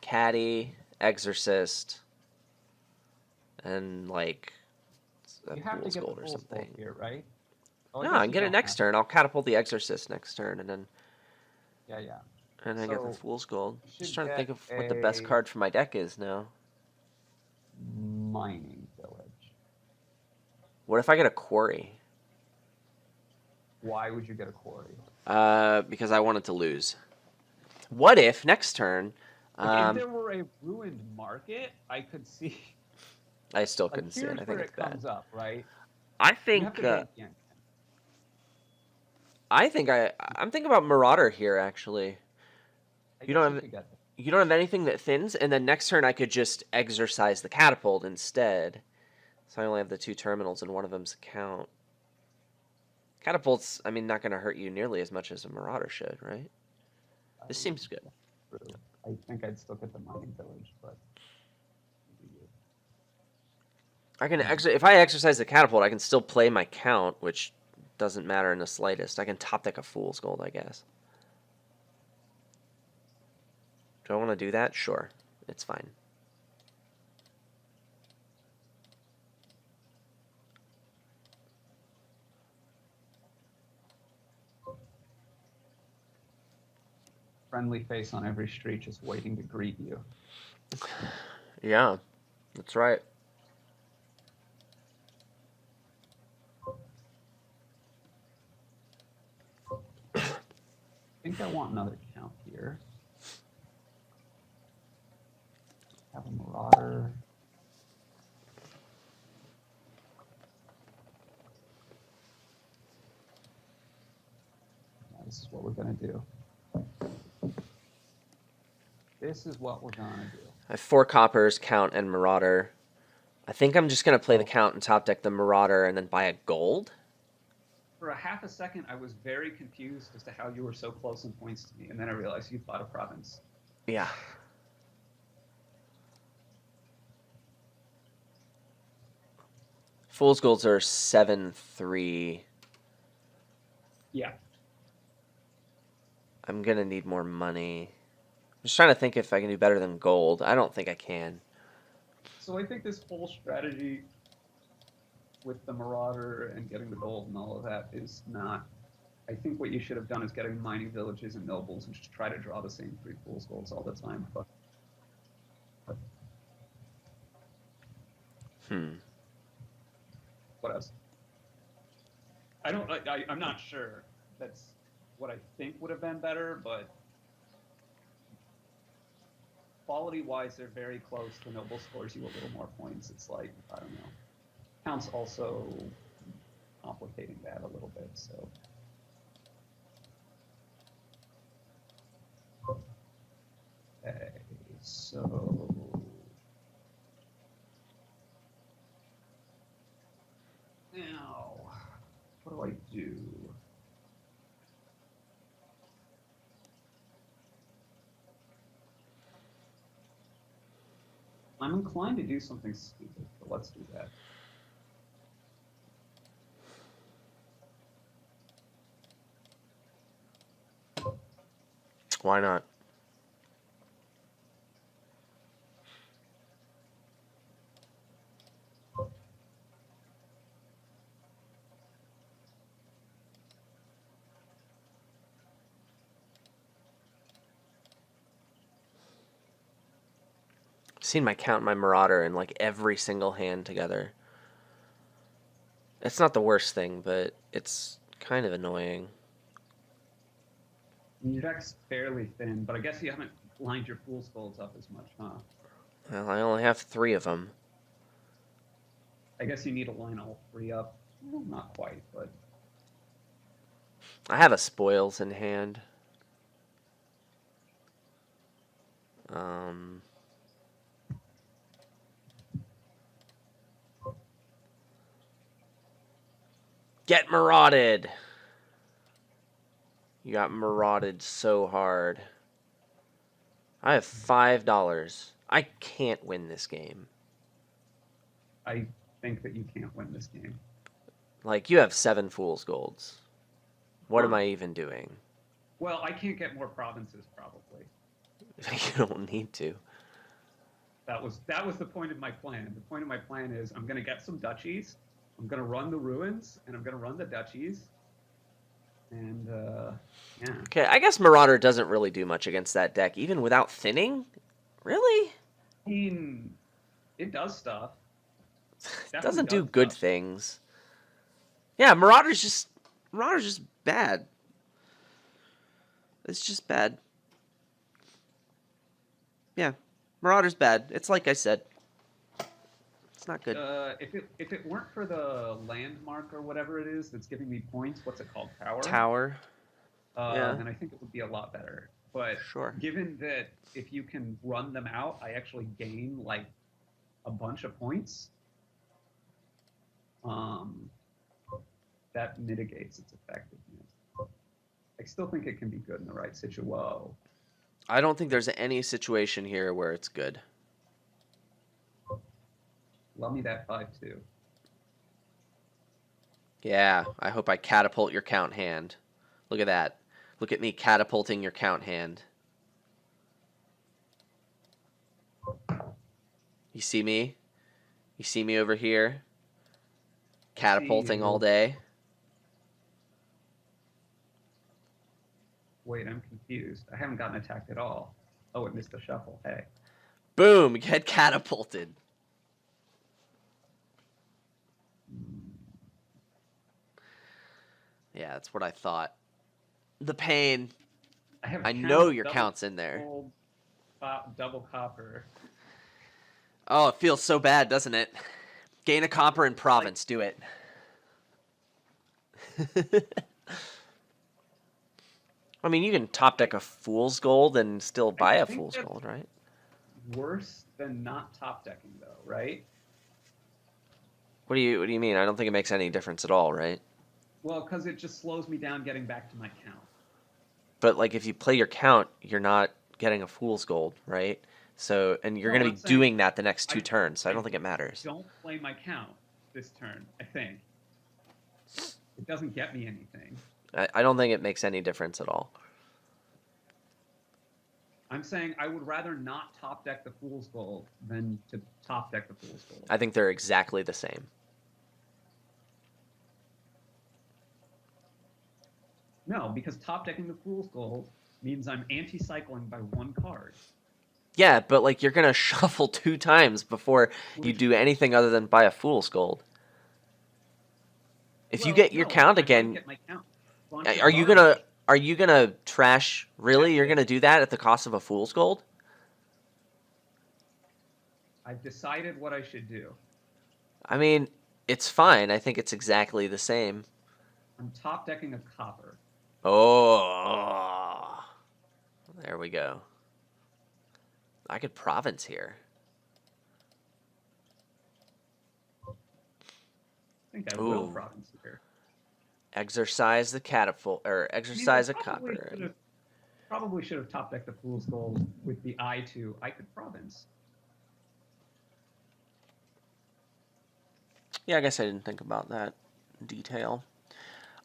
Caddy, Exorcist, and like you have to get Gold the or something here, right? Oh, no, I can get it next turn. I'll catapult the Exorcist next turn, and then yeah, and then get the Fool's Gold. Just trying to think of a what the best card for my deck is now. Mining Village. What if I get a Quarry? Why would you get a Quarry? Because I wanted to lose. What if next turn? If there were a ruined market, I could see. I still couldn't see it. I think where it's it comes up, right? I think. I'm thinking about Marauder here. Actually, you don't have anything that thins, and then next turn I could just exorcise the Catapult instead. So I only have the 2 terminals, and one of them's a Count. Catapult's, I mean, not going to hurt you nearly as much as a Marauder should, right? This seems good. I think I'd still get the Mining Village, but I can if I exercise the Catapult, I can still play my Count, which doesn't matter in the slightest. I can top deck a Fool's Gold, I guess. Do I want to do that? Sure. It's fine. Friendly face on every street just waiting to greet you. Yeah, that's right. I think I want another Count here. Have a Marauder. Yeah, this is what we're going to do. This is what we're going to do. I have 4 coppers, Count, and Marauder. I think I'm just going to play the Count and top deck the Marauder and then buy a gold. For a half a second, I was very confused as to how you were so close in points to me, and then I realized you bought a province. Yeah. Fool's Golds are 7-3. Yeah. I'm gonna need more money. I'm just trying to think if I can do better than gold. I don't think I can. So I think this whole strategy with the Marauder and getting the gold and all of that is not. I think what you should have done is getting mining villages and nobles and just try to draw the same 3 fool's golds all the time. But Hmm. what else? I'm not sure. That's what I think would have been better, but quality-wise, they're very close. The noble scores you a little more points. It's like, I don't know. Count's also complicating that a little bit, so. Okay, so. Now, what do I do? I'm inclined to do something stupid, but let's do that. Why not? I've seen my count and my Marauder in like every single hand together. It's not the worst thing, but it's kind of annoying. Your deck's fairly thin, but I guess you haven't lined your fool's golds up as much, huh? Well, I only have 3 of them. I guess you need to line all 3 up. Well, not quite, but I have a spoils in hand. Um, get marauded! You got marauded so hard. I have $5. I can't win this game. I think that you can't win this game. Like, you have 7 fool's golds. What am Huh. I even doing? Well, I can't get more provinces, probably. You don't need to. That was the point of my plan. The point of my plan is I'm going to get some duchies. I'm going to run the ruins, and I'm going to run the duchies. And, yeah. Okay, I guess Marauder doesn't really do much against that deck, even without thinning? Really? I mean, it does stuff. It doesn't do does good stuff. things. Yeah, Marauder's just bad. It's just bad. Yeah, Marauder's bad. It's like I said. It's not good. If it weren't for the landmark or whatever it is that's giving me points, what's it called? Tower. Yeah, Then I think it would be a lot better. But sure. given that if you can run them out, I actually gain like a bunch of points. That mitigates its effectiveness. I still think it can be good in the right situation. Whoa. I don't think there's any situation here where it's good. Love me that 5-2. Yeah, I hope I catapult your count hand. Look at that. Look at me catapulting your count hand. You see me? You see me over here? Catapulting all day? Wait, I'm confused. I haven't gotten attacked at all. Oh, it missed the shuffle. Hey. Boom! Get catapulted. Yeah, that's what I thought. The pain. I know your count's in there. Double copper. Oh, it feels so bad, doesn't it? Gain a copper in province. Do it. I mean, you can top deck a fool's gold and still buy a fool's gold, right? Worse than not top decking, though, right? What do you mean? I don't think it makes any difference at all, right? Well, because it just slows me down getting back to my count. But like, if you play your count, you're not getting a fool's gold, right? So, and you're going to be doing that the next 2 turns. So I don't think it matters. Don't play my count this turn. I think it doesn't get me anything. I don't think it makes any difference at all. I'm saying I would rather not top deck the Fool's Gold than to top deck the Fool's Gold. I think they're exactly the same. No, because top decking the Fool's Gold means I'm anti-cycling by one card. Yeah, but like you're gonna shuffle 2 times before you do anything other than buy a Fool's Gold. If you get your no, count I might again, get my count. Bunch of are you gonna garbage. are you gonna trash? Really, you're gonna do that at the cost of a Fool's Gold? I've decided what I should do. I mean, it's fine. I think it's exactly the same. I'm top decking a copper. Oh, there we go. I could province here. I think I will province here. Exercise the catapult, or exercise a copper. Probably should have top decked the Fool's Gold with the eye to I could province. Yeah, I guess I didn't think about that detail.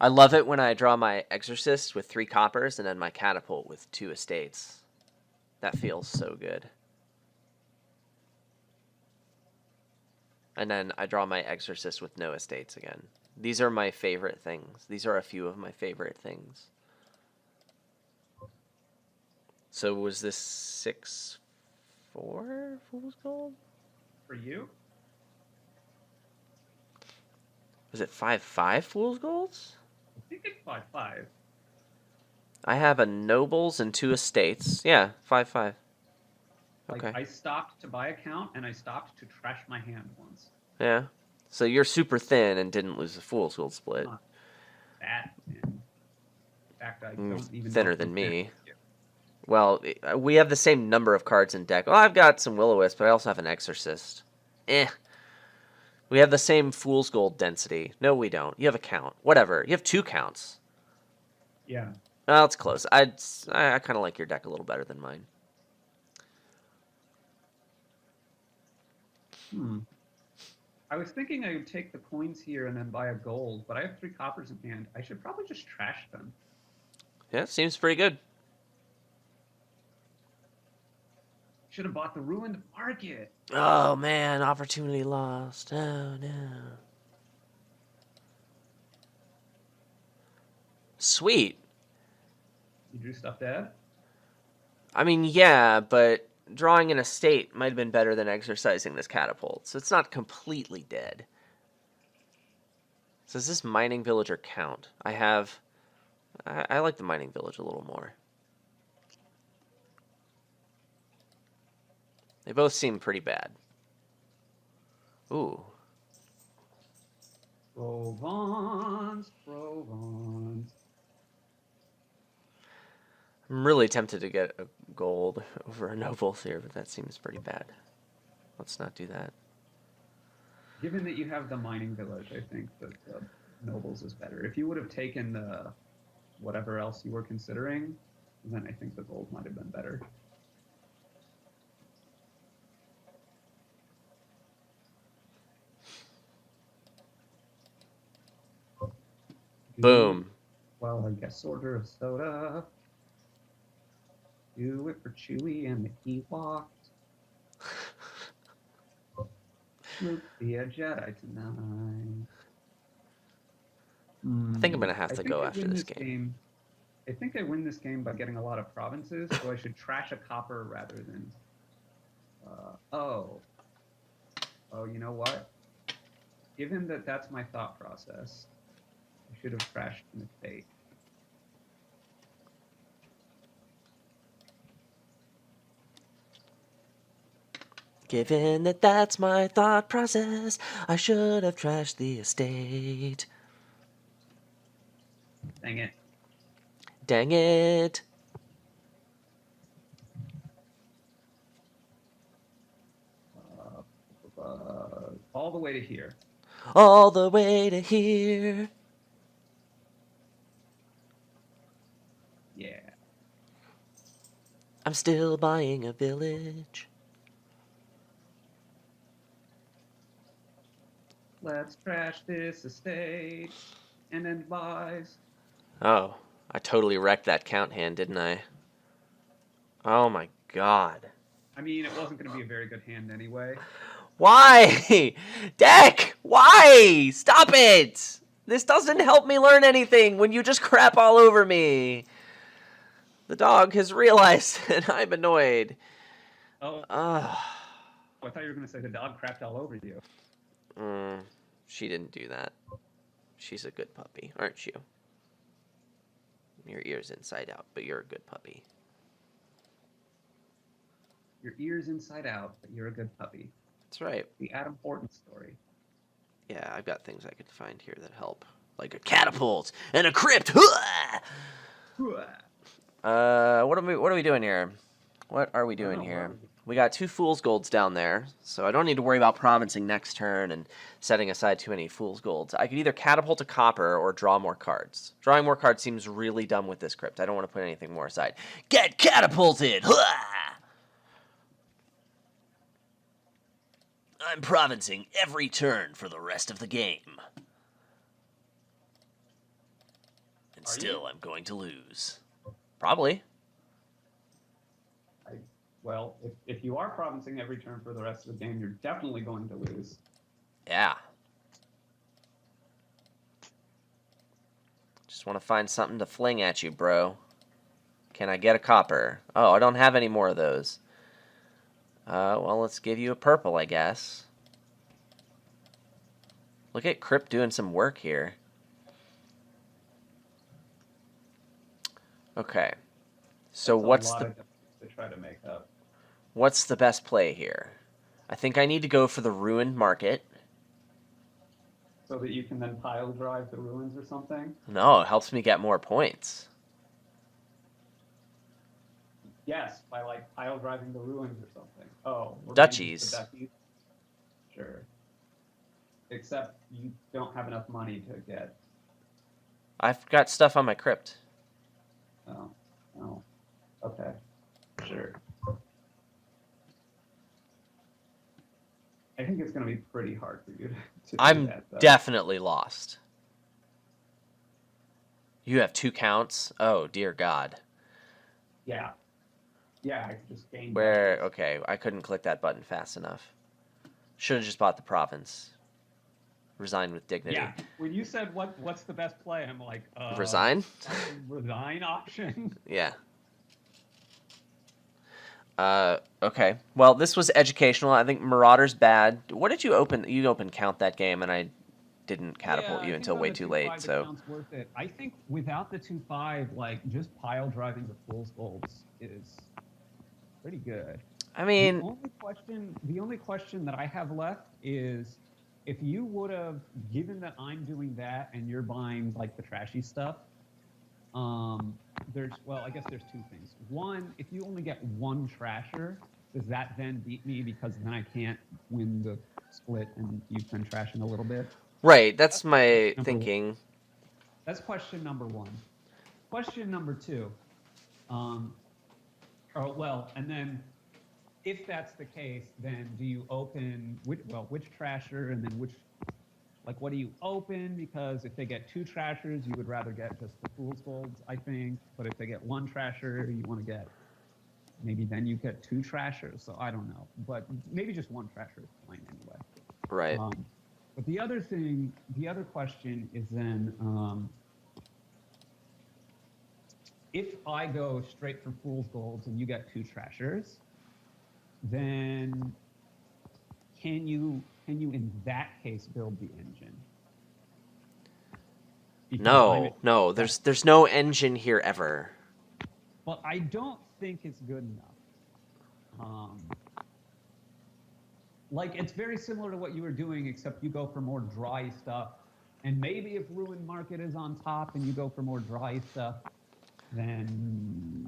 I love it when I draw my Exorcist with 3 coppers and then my Catapult with 2 estates. That feels so good. And then I draw my Exorcist with no estates again. These are my favorite things. These are a few of my favorite things. So was this 6-4 Fool's Gold? For you? Was it 5-5 Fool's Golds? I think it's 5-5. I have a nobles and 2 estates. Yeah, 5-5. Okay. I stopped to buy a count and I stopped to trash my hand once. Yeah. So you're super thin and didn't lose the Fool's Gold split. Not that thin. In fact, I don't even thinner than me. Well, we have the same number of cards in deck. Well, I've got some Will-O-Wisp, but I also have an Exorcist. We have the same Fool's Gold density. No, we don't. You have a count. Whatever. You have 2 counts. Yeah. Well, it's close. I kind of like your deck a little better than mine. I was thinking I would take the coins here and then buy a gold, but I have 3 coppers in hand. I should probably just trash them. Yeah, seems pretty good. Should have bought the ruined market. Oh, man. Opportunity lost. Oh, no. Sweet. You drew stuff dead? I mean, yeah, but drawing an estate might have been better than exercising this catapult, so it's not completely dead. So does this mining villager count? I like the mining village a little more. They both seem pretty bad. Ooh. Provence. I'm really tempted to get a gold over a nobles here, but that seems pretty bad. Let's not do that. Given that you have the mining village, I think that the nobles is better. If you would have taken the whatever else you were considering, then I think the gold might have been better. Boom. Well, I guess order of soda. Do it for Chewie and the Ewoks. Luke be a Jedi tonight. I think I'm going to have to go after this game. I think I win this game by getting a lot of provinces, so I should trash a copper rather than... Oh, you know what? Given that that's my thought process, I should have trashed an estate. Given that that's my thought process, I should have trashed the estate. Dang it. Dang it. All the way to here. All the way to here. Yeah. I'm still buying a village. Let's trash this estate and then buys. Oh, I totally wrecked that count hand, didn't I? Oh my God. I mean, it wasn't going to be a very good hand anyway. Why? Deck! Why? Stop it! This doesn't help me learn anything when you just crap all over me. The dog has realized and I'm annoyed. Oh, I thought you were going to say the dog crapped all over you. She didn't do that. She's a good puppy, aren't you? Your ear's inside out, but you're a good puppy. Your ear's inside out, but you're a good puppy. That's right. The Adam Horton story. Yeah, I've got things I could find here that help. Like a catapult and a crypt. What are we doing here? What are we doing here? We got 2 fool's golds down there, so I don't need to worry about provincing next turn and setting aside too many fool's golds. I could either catapult a copper or draw more cards. Drawing more cards seems really dumb with this crypt. I don't want to put anything more aside. Get catapulted! I'm provincing every turn for the rest of the game. And still, I'm going to lose. Probably. Well, if you are provincing every turn for the rest of the game, you're definitely going to lose. Yeah. Just want to find something to fling at you, bro. Can I get a copper? Oh, I don't have any more of those. Well, let's give you a purple, I guess. Look at Crypt doing some work here. Okay. So what's the... to try to make up. What's the best play here? I think I need to go for the ruined market. So that you can then pile drive the ruins or something? No, it helps me get more points. Yes, by like pile driving the ruins or something. Oh, duchies. Sure. Except you don't have enough money to get. I've got stuff on my crypt. Oh. Okay. Sure. I think it's going to be pretty hard for you to do I'm that, though. definitely lost. You have 2 counts? Oh, dear God. Yeah. Yeah, I just gained. Where? Okay, I couldn't click that button fast enough. Should have just bought the province. Resign with dignity. Yeah. When you said what's the best play, I'm like, resign? Resign option? Yeah. Okay. Well, this was educational. I think Marauder's bad. What did you open? You opened Count that game, and I didn't catapult you until way too late. So worth it. I think without the 2/5, like just pile driving the fool's golds is pretty good. I mean, the only question that I have left is if you would have, given that I'm doing that and you're buying like the trashy stuff. I guess there's 2 things. One, if you only get 1 trasher, does that then beat me because then I can't win the split and you've been trashing a little bit? Right, that's my thinking. That's question number 1. Question number 2. And then if that's the case, then do you open which trasher and then what do you open? Because if they get 2 trashers, you would rather get just the fool's golds, I think. But if they get 1 trasher, you want to get, maybe then you get 2 trashers. So I don't know. But maybe just 1 trasher is fine anyway. Right. But the other question is then, if I go straight for fool's golds and you get 2 trashers, then can you in that case build the engine? Because no, there's no engine here ever. Well, I don't think it's good enough. It's very similar to what you were doing, except you go for more dry stuff. And maybe if Ruined Market is on top and you go for more dry stuff, then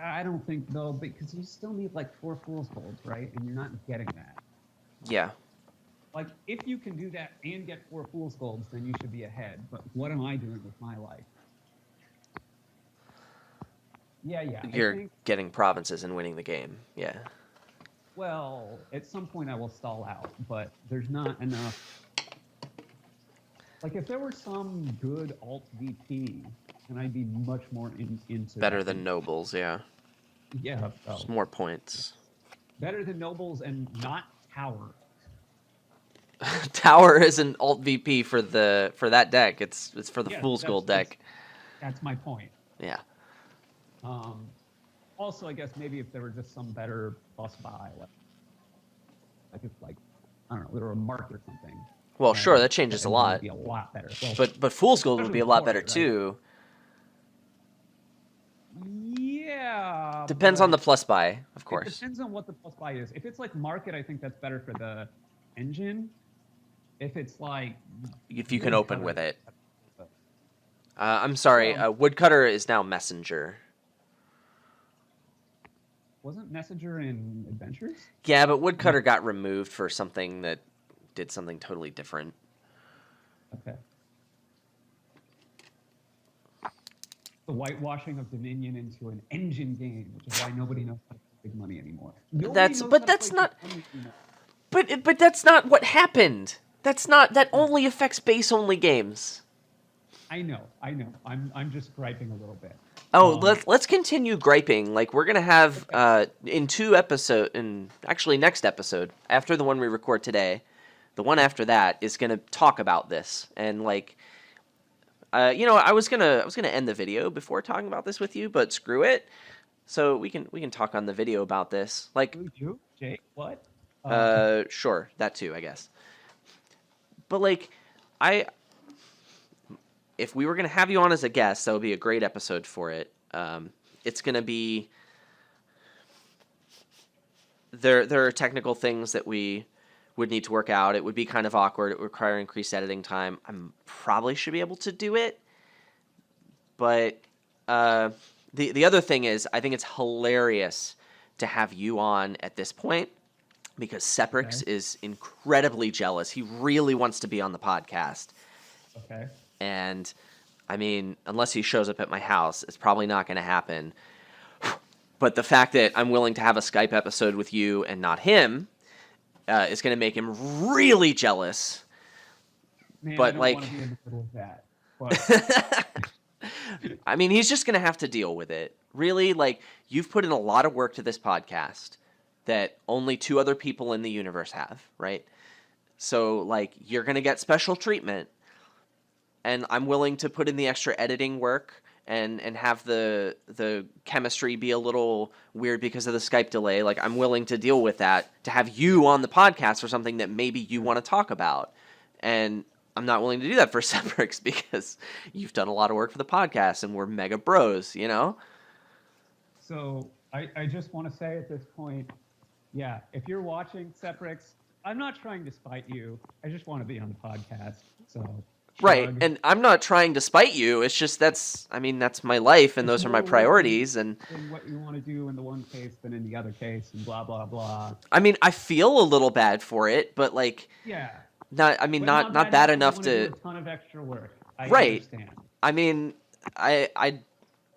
I don't think though, because you still need 4 fool's golds, right? And you're not getting that. Yeah. If you can do that and get 4 fool's golds, then you should be ahead. But what am I doing with my life? Yeah. You're getting provinces and winning the game. Yeah. Well, at some point I will stall out, but there's not enough. If there were some good alt VP, then I'd be much more into better than nobles, yeah. Yeah. Just Oh, more points. better than nobles and not tower. Tower is an alt VP for that deck. It's for the Yeah, Fool's Gold deck. that's my point. Yeah. Um, also, I guess maybe if there were just some better plus buy, like if I don't know, there were a mark or something, Well, sure, that then changes a it would lot. be a lot better. Well, But Fool's Gold would especially be a with lot better Quarry, right? too. Yeah, Depends on the but plus buy, of it course. depends on what the plus buy is. If it's like market, I think that's better for the engine. If it's like If you can open woodcutter, with it. I'm sorry, well, Woodcutter is now Messenger. wasn't Messenger in Adventures? Yeah, but Woodcutter got removed for something that did something totally different. Okay. The whitewashing of Dominion into an engine game, which is why nobody knows how to play big money anymore. Nobody knows how to That's play not big money anymore. but that's not what happened. That only affects base only games. I know. I'm just griping a little bit. Oh, let's continue griping. Like we're gonna have Okay. actually next episode after the one we record today, the one after that is gonna talk about this and like, I was gonna end the video before talking about this with you, but screw it. So we can talk on the video about this. Like, Who you, Jake? What? sure, that too, I guess. But like, I if we were gonna have you on as a guest, that would be a great episode for it. It's gonna be there are technical things that we would need to work out. It would be kind of awkward. It would require increased editing time. I probably should be able to do it, but the other thing is, I think it's hilarious to have you on at this point because Seprix Okay. is incredibly jealous. He really wants to be on the podcast, Okay. and I mean, unless he shows up at my house, it's probably not going to happen. But the fact that I'm willing to have a Skype episode with you and not him is going to make him really jealous. Man, I But don't want like, to be in the middle of that. But I mean, he's just going to have to deal with it. Really, like, you've put in a lot of work to this podcast that only two other people in the universe have, right? So, like, you're going to get special treatment. And I'm willing to put in the extra editing work and have the chemistry be a little weird because of the Skype delay. Like, I'm willing to deal with that to have you on the podcast for something that maybe you want to talk about. And I'm not willing to do that for Seprix because you've done a lot of work for the podcast and we're mega bros, you know? so I just want to say at this point, yeah, if you're watching Seprix, I'm not trying to spite you. I just want to be on the podcast. So Right. shrug. And I'm not trying to spite you. It's just that's my life and It's those are my more work priorities. And in what you want to do in the one case than in the other case, and blah blah blah. I mean, I feel a little bad for it, but like, Yeah, but not not that bad enough. enough Want to do to. a ton of extra work. I Right. understand. I mean, I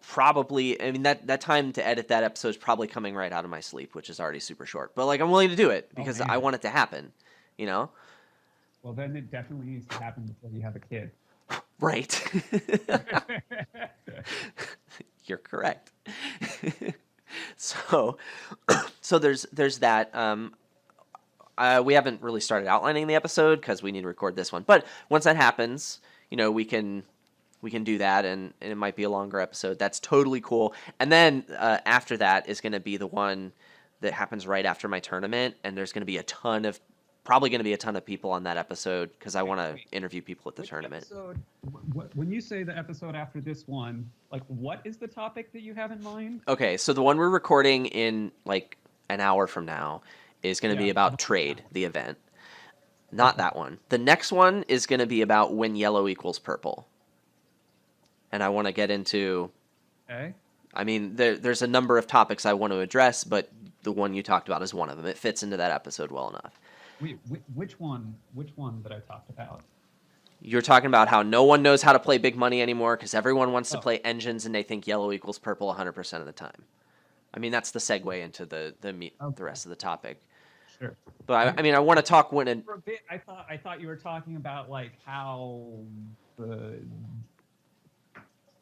probably. I mean that time to edit that episode is probably coming right out of my sleep, which is already super short. But like, I'm willing to do it Oh because I man. want it to happen. You know. Well, then it definitely needs to happen before you have a kid. Right. You're correct. so, so there's that. We haven't really started outlining the episode because we need to record this one. But once that happens, we can do that, and it might be a longer episode. That's totally cool. And then after that is going to be the one that happens right after my tournament, and there's going to be probably going to be a ton of people on that episode because I want to Wait, interview people at the which tournament. episode? When you say the episode after this one, like what is the topic that you have in mind? Okay, so the one we're recording in like an hour from now is going to be Yeah, about about an trade, hour. the event. Not Okay. that one. The next one is going to be about when yellow equals purple. And I want to get into. Okay. I mean, there's a number of topics I want to address, but the one you talked about is one of them. It fits into that episode well enough. Wait, which one? Which one that I talked about? You're talking about how no one knows how to play big money anymore because everyone wants to Oh, play engines and they think yellow equals purple 100% of the time. I mean, that's the segue into the okay. rest of the topic. Sure. But I I mean, I want to talk when for a bit. I thought you were talking about like how the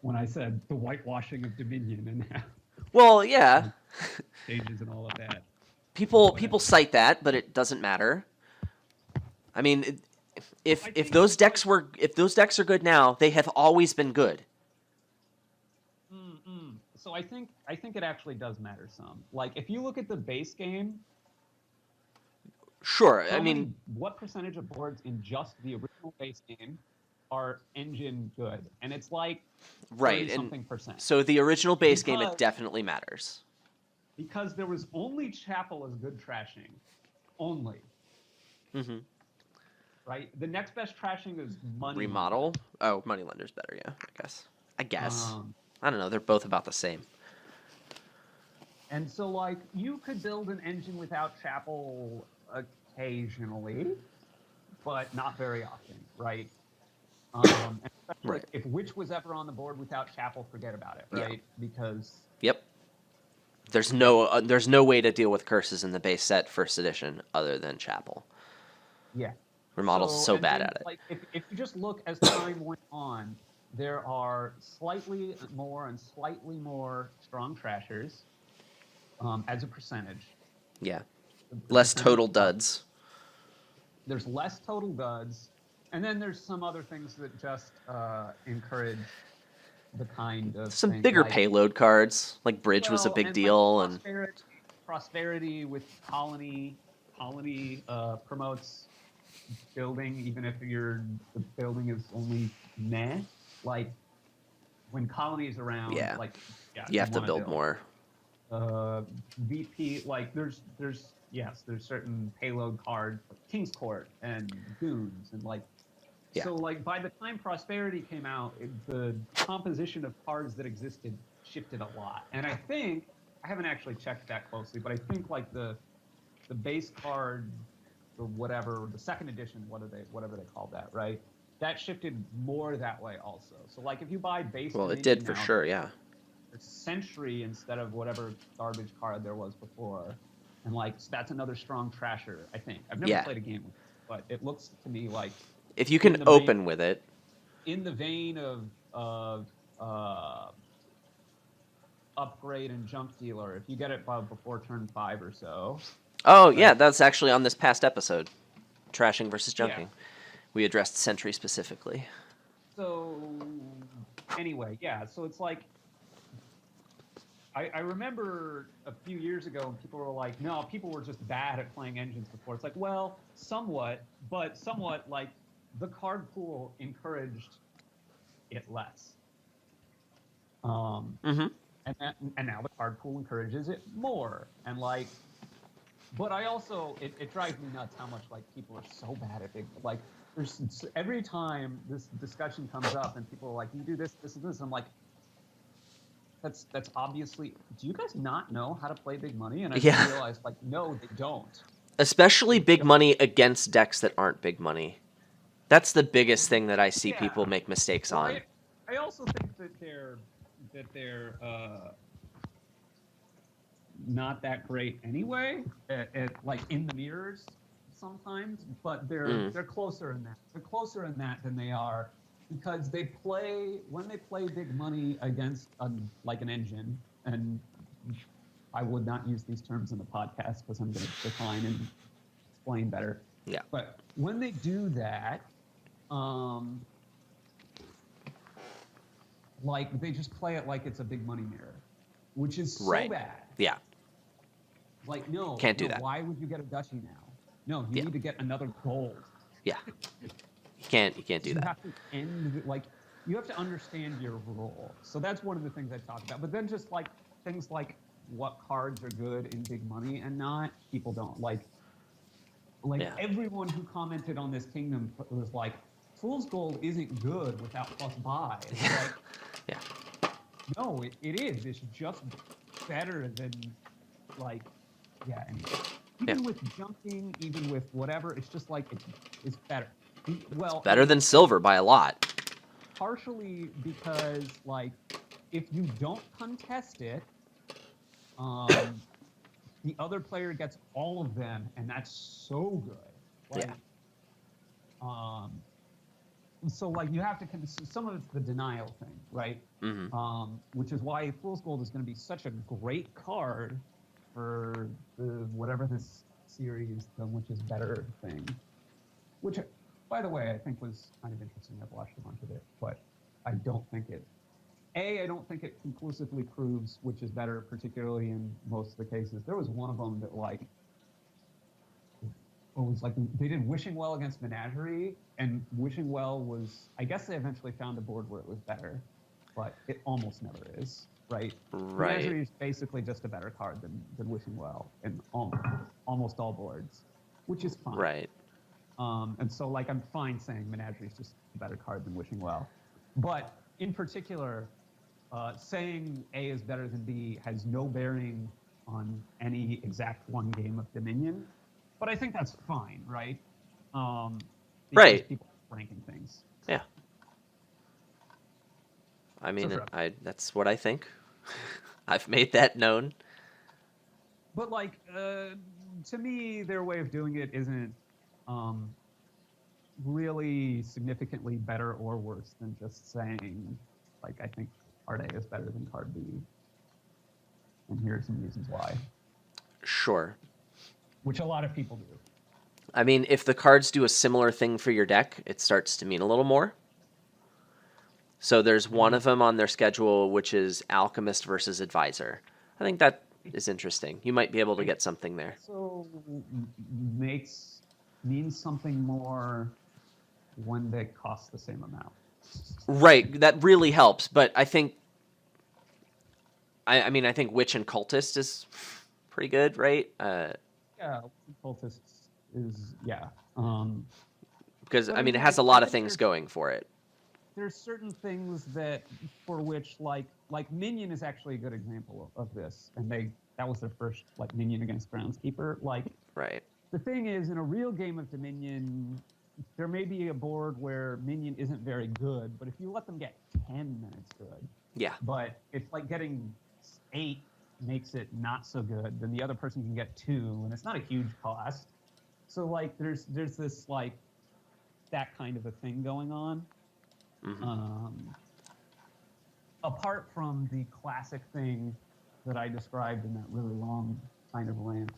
when I said the whitewashing of Dominion and how, Well, yeah. Changes and all of that. People cite that, but it doesn't matter. I mean, if those decks are good now, they have always been good. So I think it actually does matter some. Like if you look at the base game, Sure. I mean, what percentage of boards in just the original base game are engine good? And it's like right, 30-something percent. So the original base game, it definitely matters. Because there was only Chapel as good trashing. Only. Mm-hmm. Right? The next best trashing is Money Remodel? Lender. Oh, Moneylender's better, yeah, I guess. I don't know, they're both about the same. And so, like, you could build an engine without Chapel occasionally, but not very often, right? And right. If Witch was ever on the board without Chapel, forget about it, right? Yeah. Because there's no way to deal with curses in the base set first edition other than Chapel. Yeah. Remodel's so bad at it. Like, if you just look as time went on, there are slightly more strong trashers as a percentage. Yeah. Less total duds. There's less total duds. And then there's some other things that just encourage the kind of some thing, bigger like, payload cards. Like Bridge was a big deal, like prosperity with colony promotes building, even if the building is only meh. Like when colony is around, you have to build more. VP, like there's certain payload cards, like King's Court and Goons, and like so like by the time Prosperity came out, the composition of cards that existed shifted a lot. And I think I haven't actually checked that closely, but I think like the base card or whatever, the second edition, whatever they called that, right? That shifted more that way also. So like if you buy base, well, it did for sure, yeah. Century instead of whatever garbage card there was before, and like that's another strong trasher. I think I've never played a game with it, but it looks to me like if you can open with it, in the vein of Upgrade and Junk Dealer, if you get it before turn 5 or so. Oh yeah, that's actually on this past episode, trashing versus junking. Yeah. We addressed Sentry specifically. So anyway, yeah, so it's like I remember a few years ago when people were like, no, people were just bad at playing engines before. It's like, well, somewhat, like the card pool encouraged it less. And now the card pool encourages it more. And like, but I also, it drives me nuts how much like people are so bad at big, like there's every time this discussion comes up and people are like, you do this, this, and this. I'm like, that's obviously, do you guys not know how to play big money? And I realized like, no, they don't. Especially big money against decks that aren't big money. That's the biggest thing that I see people make mistakes on. I also think that they're not that great anyway, like in the mirrors sometimes, but they're closer in that. They're closer in that than they are because when they play big money against like an engine, and I would not use these terms in the podcast because I'm going to define and explain better. Yeah. But when they do that, like they just play it like it's a big money mirror, which is so bad. Yeah. Like, no, can't do that. Why would you get a duchy now? No, you need to get another gold. Yeah. You can't do that. You have to you have to understand your role. So that's one of the things I talk about. But then just like things like what cards are good in big money and not, people don't like everyone who commented on this kingdom was like, Fool's Gold isn't good without plus buy. It's like, no, it is. It's just better than like, anyway. Even with junking, even with whatever, it's just like it's better. Well, it's better than silver by a lot. Partially because like if you don't contest it, the other player gets all of them, and that's so good. Like, so like you have to some of it's the denial thing, right? Which is why Fool's Gold is going to be such a great card for the whatever this series, the which is better thing. Which, by the way, I think was kind of interesting. I've watched a bunch of it, but I don't think it. I don't think it conclusively proves which is better, particularly in most of the cases. There was one of them that like it was like they did Wishing Well against Menagerie, and Wishing Well was, I guess they eventually found a board where it was better, but it almost never is, right? Right. Menagerie is basically just a better card than Wishing Well in almost all boards, which is fine. Right. And so like I'm fine saying Menagerie is just a better card than Wishing Well, but in particular, saying A is better than B has no bearing on any exact one game of Dominion. But I think that's fine, right? Right. People are ranking things. Yeah. I mean, that's what I think. I've made that known. But like, to me, their way of doing it isn't really significantly better or worse than just saying, like, I think card A is better than card B. And here are some reasons why. Sure. Which a lot of people do. I mean, if the cards do a similar thing for your deck, it starts to mean a little more. So there's one of them on their schedule, which is Alchemist versus Advisor. I think that is interesting. You might be able to get something there. So means something more when they cost the same amount. Right, that really helps. But I think, I mean, I think Witch and Cultist is pretty good, right? Yeah, Cultist is, yeah. Because, I mean, it has a lot of things going for it. There's certain things that, for which, like Minion is actually a good example of this, and that was their first, like, Minion against Groundskeeper. Like, right. The thing is, in a real game of Dominion, there may be a board where Minion isn't very good, but if you let them get 10, then it's good. Yeah. But if, like, getting 8 makes it not so good, then the other person can get 2, and it's not a huge cost. So, like, there's this, like, that kind of a thing going on. Apart from the classic thing that I described in that really long kind of rant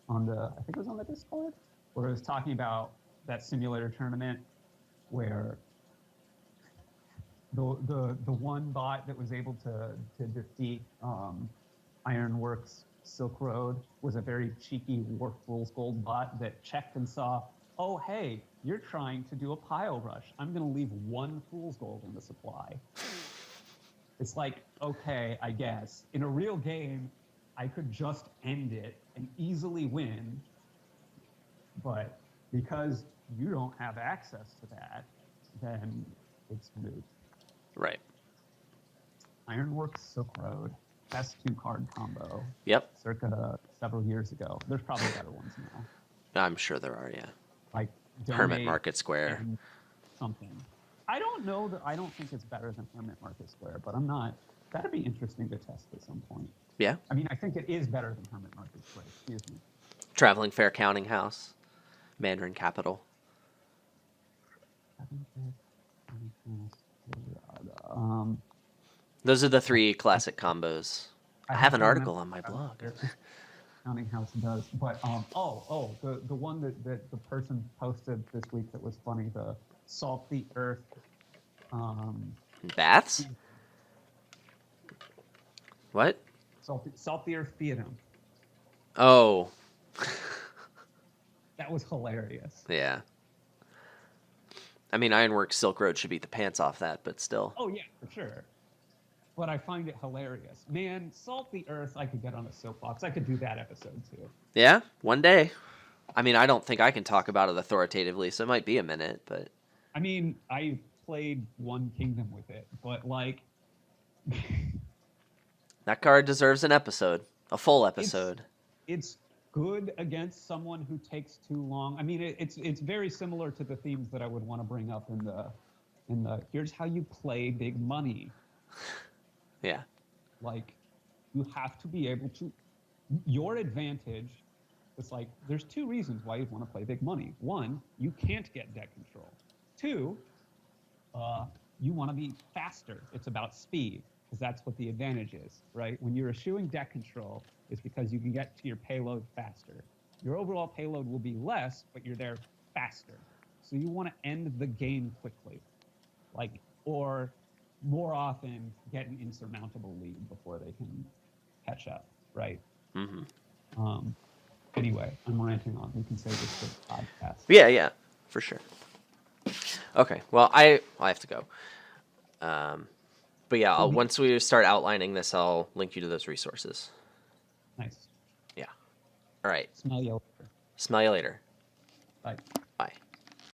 on I think it was on the Discord, where it was talking about that simulator tournament where the one bot that was able to defeat Ironworks Silk Road was a very cheeky War Fool's Gold bot that checked and saw, oh, hey, you're trying to do a pile rush. I'm going to leave 1 Fool's Gold in the supply. It's like, okay, I guess. In a real game, I could just end it and easily win. But because you don't have access to that, then it's moot. Right. Ironworks Silk Road. Best 2-card combo. Yep. Circa several years ago. There's probably better ones now. I'm sure there are, yeah. Like Hermit Market Square. Something. I don't know that. I don't think it's better than Hermit Market Square, but I'm not. That'd be interesting to test at some point. Yeah. I mean, I think it is better than Hermit Market Square. Excuse me. Traveling Fair Counting House. Mandarin Capital. Those are the 3 classic combos. I have an article on my blog. Counting House does, but the one that the person posted this week that was funny, the Salt the Earth. Baths? What? Salt the Earth Theater. Oh. That was hilarious. Yeah. I mean, Ironworks Silk Road should beat the pants off that, but still. Oh, yeah, for sure. But I find it hilarious. Man, Salt the Earth, I could get on a soapbox. I could do that episode, too. Yeah, one day. I mean, I don't think I can talk about it authoritatively, so it might be a minute, but... I mean, I played One Kingdom with it, but, like... That card deserves an episode. A full episode. It's good against someone who takes too long. I mean, it's very similar to the themes that I would want to bring up in the here's how you play big money. Yeah. Like, you have to be able to... Your advantage is, like, there's 2 reasons why you want to play big money. 1, you can't get deck control. 2, you want to be faster. It's about speed because that's what the advantage is, right? When you're eschewing deck control, it's because you can get to your payload faster. Your overall payload will be less, but you're there faster. So you want to end the game quickly, like, or more often get an insurmountable lead before they can catch up, right? Anyway, I'm ranting on. We can say this for the podcast. Yeah, for sure. Okay, well, I have to go. But yeah, once we start outlining this, I'll link you to those resources. Nice. Yeah. All right. Smell you later. Smell you later. Bye.